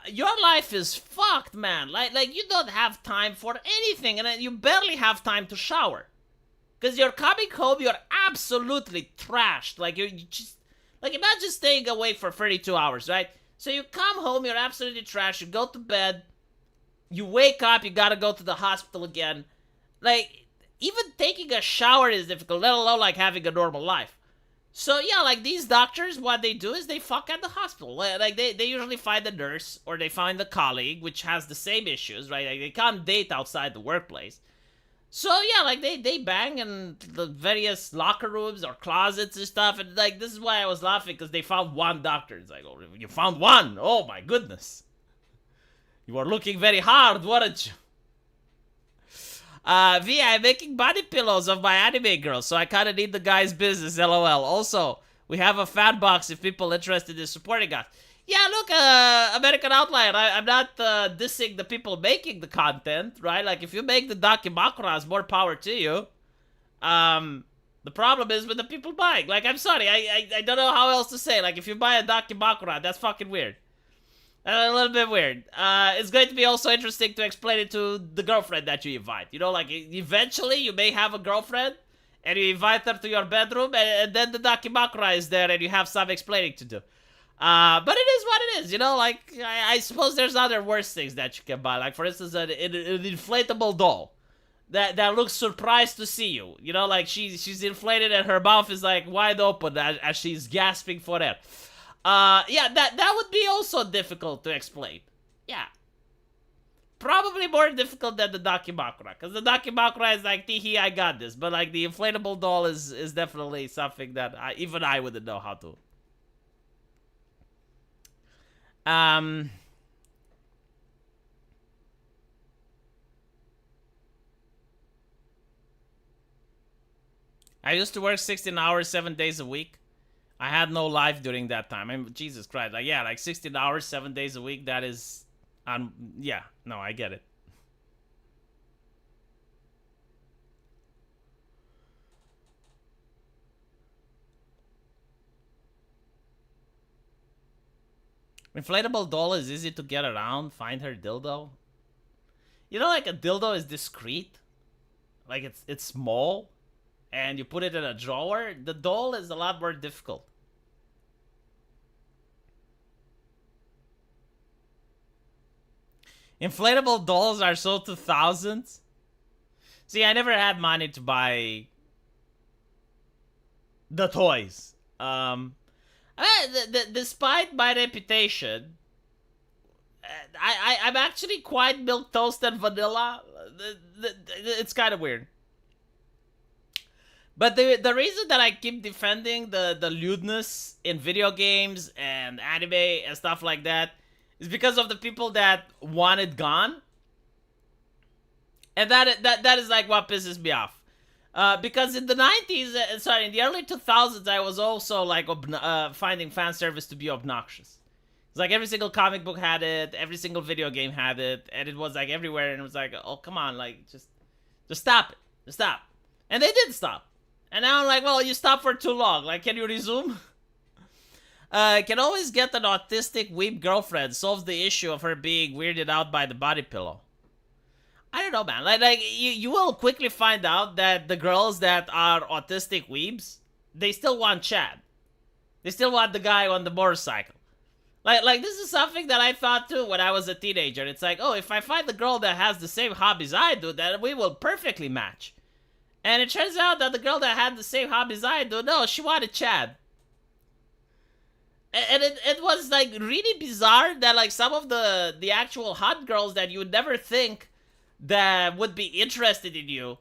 your life is fucked, man. Like you don't have time for anything, and you barely have time to shower. Because you're coming home, you're absolutely trashed. Like, you just... Like, imagine staying away for 32 hours, right? So you come home, you're absolutely trashed, you go to bed, you wake up, you gotta go to the hospital again. Like, even taking a shower is difficult, let alone, like, having a normal life. So, yeah, like, these doctors, what they do is they fuck at the hospital. Like, they usually find a nurse, or they find a colleague, which has the same issues, right? Like, they can't date outside the workplace. So, yeah, like, they bang in the various locker rooms or closets and stuff, and, like, this is why I was laughing, because they found one doctor. It's like, oh, you found one? Oh, my goodness. You were looking very hard, weren't you? V, I'm making body pillows of my anime girl, so I kind of need the guy's business, lol. Also, we have a fan box if people interested in supporting us. Yeah, look, American Outlier, I'm not dissing the people making the content, right? Like, if you make the Dakimakuras, more power to you. The problem is with the people buying. Like, I'm sorry, I don't know how else to say. Like, if you buy a Dakimakura, that's fucking weird. A little bit weird. It's going to be also interesting to explain it to the girlfriend that you invite. You know, like, eventually you may have a girlfriend, and you invite her to your bedroom, and then the Dakimakura is there, and you have some explaining to do. But it is what it is, you know, like, I suppose there's other worse things that you can buy. Like, for instance, an inflatable doll that looks surprised to see you. You know, like, she's inflated and her mouth is, like, wide open as she's gasping for air. Yeah, that would be also difficult to explain. Yeah. Probably more difficult than the Dakimakura, because the Dakimakura is like, tee I got this. But, like, the inflatable doll is definitely something that even I wouldn't know how to. I used to work 16 hours, 7 days a week. I had no life during that time. I mean, Jesus Christ. Like, yeah, like 16 hours, 7 days a week. That is, yeah, no, I get it. Inflatable doll is easy to get around. Find her dildo. You know, like, a dildo is discreet. Like, it's small. and you put it in a drawer, the doll is a lot more difficult. Inflatable dolls are so 2000s. See, I never had money to buy the toys. Despite my reputation, I'm actually quite milquetoast and vanilla. It's kind of weird. But the reason that I keep defending the lewdness in video games and anime and stuff like that is because of the people that want it gone. And that is like what pisses me off. Because in the 90s, sorry, in the early 2000s, I was also like finding fan service to be obnoxious. It's like every single comic book had it, every single video game had it, and it was like everywhere, and it was like, oh, come on, like, just stop it. Just stop. And they did stop. And now I'm like, well, you stopped for too long. Like, can you resume? Can always get an autistic weeb girlfriend. Solves the issue of her being weirded out by the body pillow. I don't know, man. Like you will quickly find out that the girls that are autistic weebs, they still want Chad. They still want the guy on the motorcycle. Like this is something that I thought too when I was a teenager. It's like, oh, if I find the girl that has the same hobbies I do, then we will perfectly match. And it turns out that the girl that had the same hobbies I do, no, she wanted Chad. And it was like really bizarre that like some of the actual hot girls that you would never think that would be interested in you,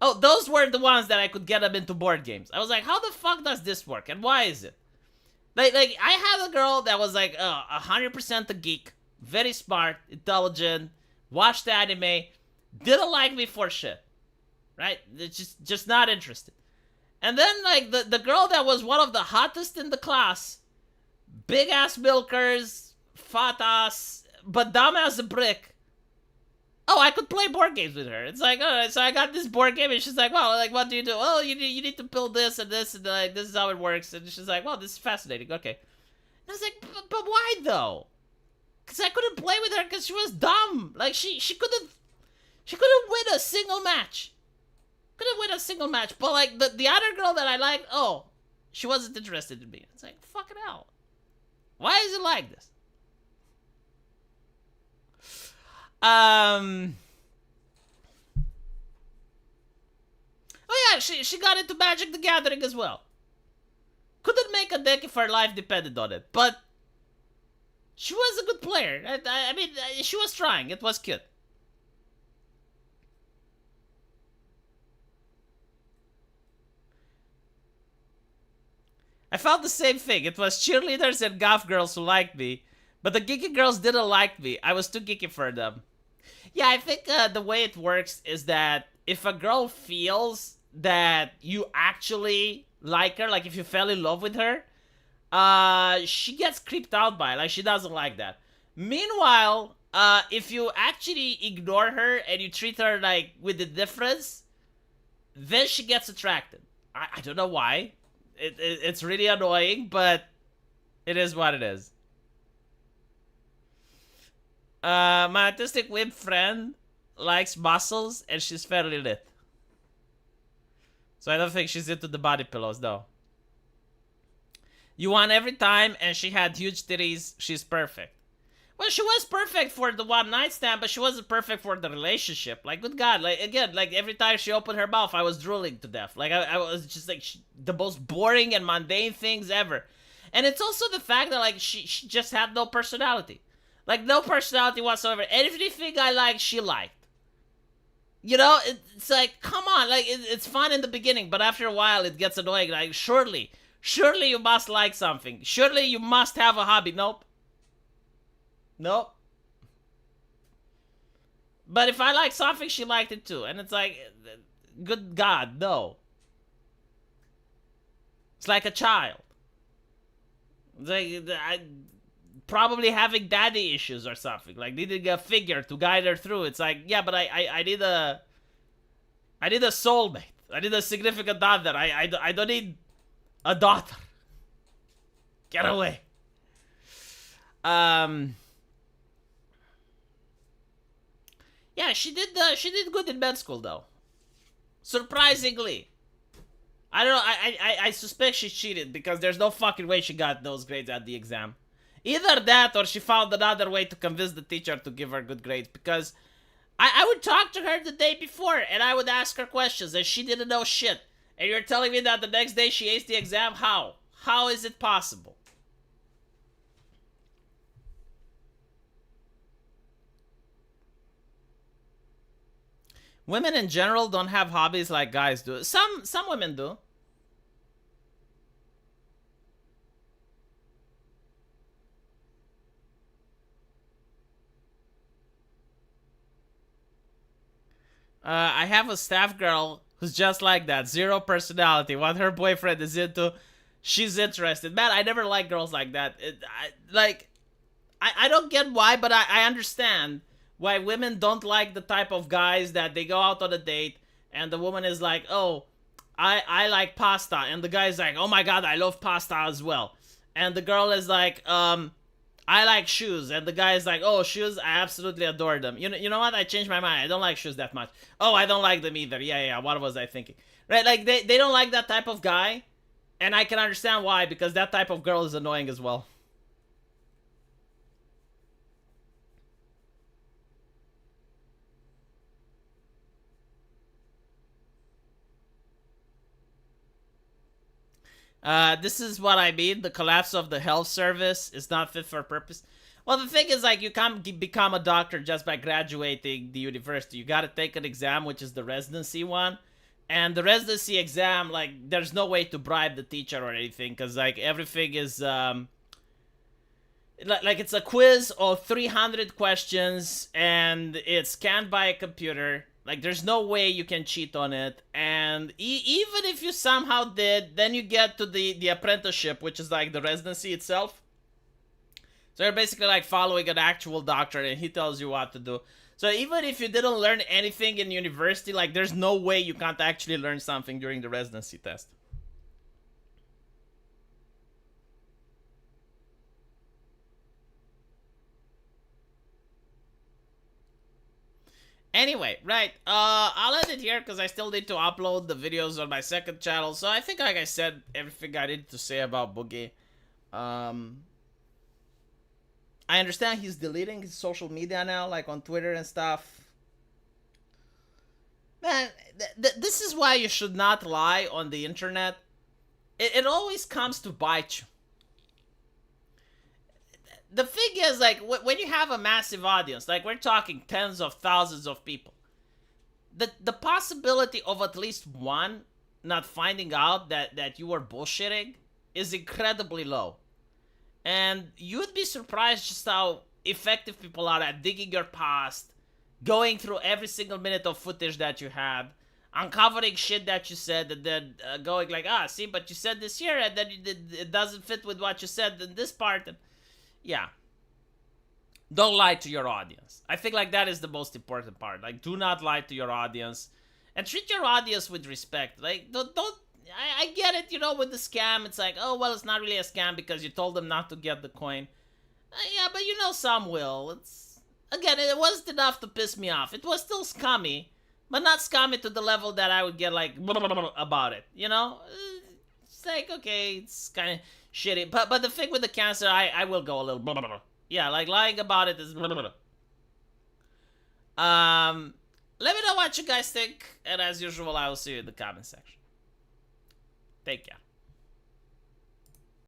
oh, those were the ones that I could get them into board games. I was like, how the fuck does this work? And why is it? Like I had a girl that was like 100% a geek, very smart, intelligent, watched anime, didn't like me for shit. Right? It's just not interested. And then like the girl that was one of the hottest in the class, big ass milkers, fat ass, but dumb as a brick. Oh, I could play board games with her. It's like, alright, so I got this board game, and she's like, well, like, what do you do? Oh, you need to build this and this, and like, this is how it works. And she's like, well, this is fascinating. Okay. And I was like, but why though? Because I couldn't play with her because she was dumb. Like, she couldn't win a single match. Couldn't win a single match. But like the other girl that I liked, oh, she wasn't interested in me. It's like, fucking hell. Why is it like this? Oh yeah, she got into Magic the Gathering as well. Couldn't make a deck if her life depended on it, but she was a good player. I mean, she was trying. It was cute. I felt the same thing. It was cheerleaders and goth girls who liked me, but the geeky girls didn't like me. I was too geeky for them. Yeah, I think the way it works is that if a girl feels that you actually like her, like if you fell in love with her, she gets creeped out by it. Like, she doesn't like that. Meanwhile, if you actually ignore her and you treat her like with indifference, then she gets attracted. I don't know why. It's really annoying, but it is what it is. My autistic wimp friend likes muscles and she's fairly lit. So I don't think she's into the body pillows, though. You won every time and she had huge titties. She's perfect. Well, she was perfect for the one night stand, but she wasn't perfect for the relationship. Like, good God, like, again, like, every time she opened her mouth, I was drooling to death. Like, I was just, like, the most boring and mundane things ever. And it's also the fact that, like, she just had no personality. Like, no personality whatsoever. Everything I liked, she liked. You know, it's like, come on, like, it's fun in the beginning, but after a while, it gets annoying. Like, surely you must like something. Surely you must have a hobby. Nope. Nope. But if I like something, she liked it too. And it's like, good God, no. It's like a child. It's like, probably having daddy issues or something. Like, needing a figure to guide her through. It's like, yeah, but I need a soulmate. I need a significant other. I don't need a daughter. Get away. Yeah, she did good in med school though. Surprisingly. I don't know. I suspect she cheated because there's no fucking way she got those grades at the exam. Either that or she found another way to convince the teacher to give her good grades, because I would talk to her the day before and I would ask her questions and she didn't know shit. And you're telling me that the next day she aced the exam? How? How is it possible? Women in general don't have hobbies like guys do. Some women do. I have a staff girl who's just like that. Zero personality. What her boyfriend is into, she's interested. Man, I never liked girls like that. I don't get why, but I understand why women don't like the type of guys that they go out on a date and the woman is like, oh, I like pasta. And the guy's like, oh my God, I love pasta as well. And the girl is like, I like shoes. And the guy is like, oh, shoes, I absolutely adore them. You know what? I changed my mind. I don't like shoes that much. Oh, I don't like them either. Yeah. What was I thinking? Right? Like, they don't like that type of guy. And I can understand why, because that type of girl is annoying as well. This is what I mean. The collapse of the health service is not fit for purpose. Well, the thing is, like, you can't become a doctor just by graduating the university. You got to take an exam, which is the residency one. And the residency exam, like, there's no way to bribe the teacher or anything, because, like, everything is, like, it's a quiz of 300 questions, and it's scanned by a computer. Like, there's no way you can cheat on it. And even if you somehow did, then you get to the apprenticeship, which is like the residency itself. So you're basically like following an actual doctor and he tells you what to do. So even if you didn't learn anything in university, like, there's no way you can't actually learn something during the residency test. Anyway, right, I'll end it here because I still need to upload the videos on my second channel. So I think, like I said, everything I needed to say about Boogie. I understand he's deleting his social media now, like on Twitter and stuff. Man, this is why you should not lie on the internet. It always comes to bite you. The thing is, like, when you have a massive audience, like, we're talking tens of thousands of people, the possibility of at least one not finding out that you were bullshitting is incredibly low. And you'd be surprised just how effective people are at digging your past, going through every single minute of footage that you had, uncovering shit that you said, and then going like, see, but you said this here, and then it doesn't fit with what you said in this part. And yeah. Don't lie to your audience. I think, like, that is the most important part. Like, do not lie to your audience. And treat your audience with respect. Like, don't I get it, you know, with the scam. It's like, oh, well, it's not really a scam because you told them not to get the coin. Yeah, but you know some will. It's, again, it wasn't enough to piss me off. It was still scummy, but not scummy to the level that I would get, like, about it, you know? It's like, okay, it's kind of shitty. But the thing with the cancer, I will go a little yeah, like, lying about it is let me know what you guys think, and as usual, I will see you in the comment section. Take care.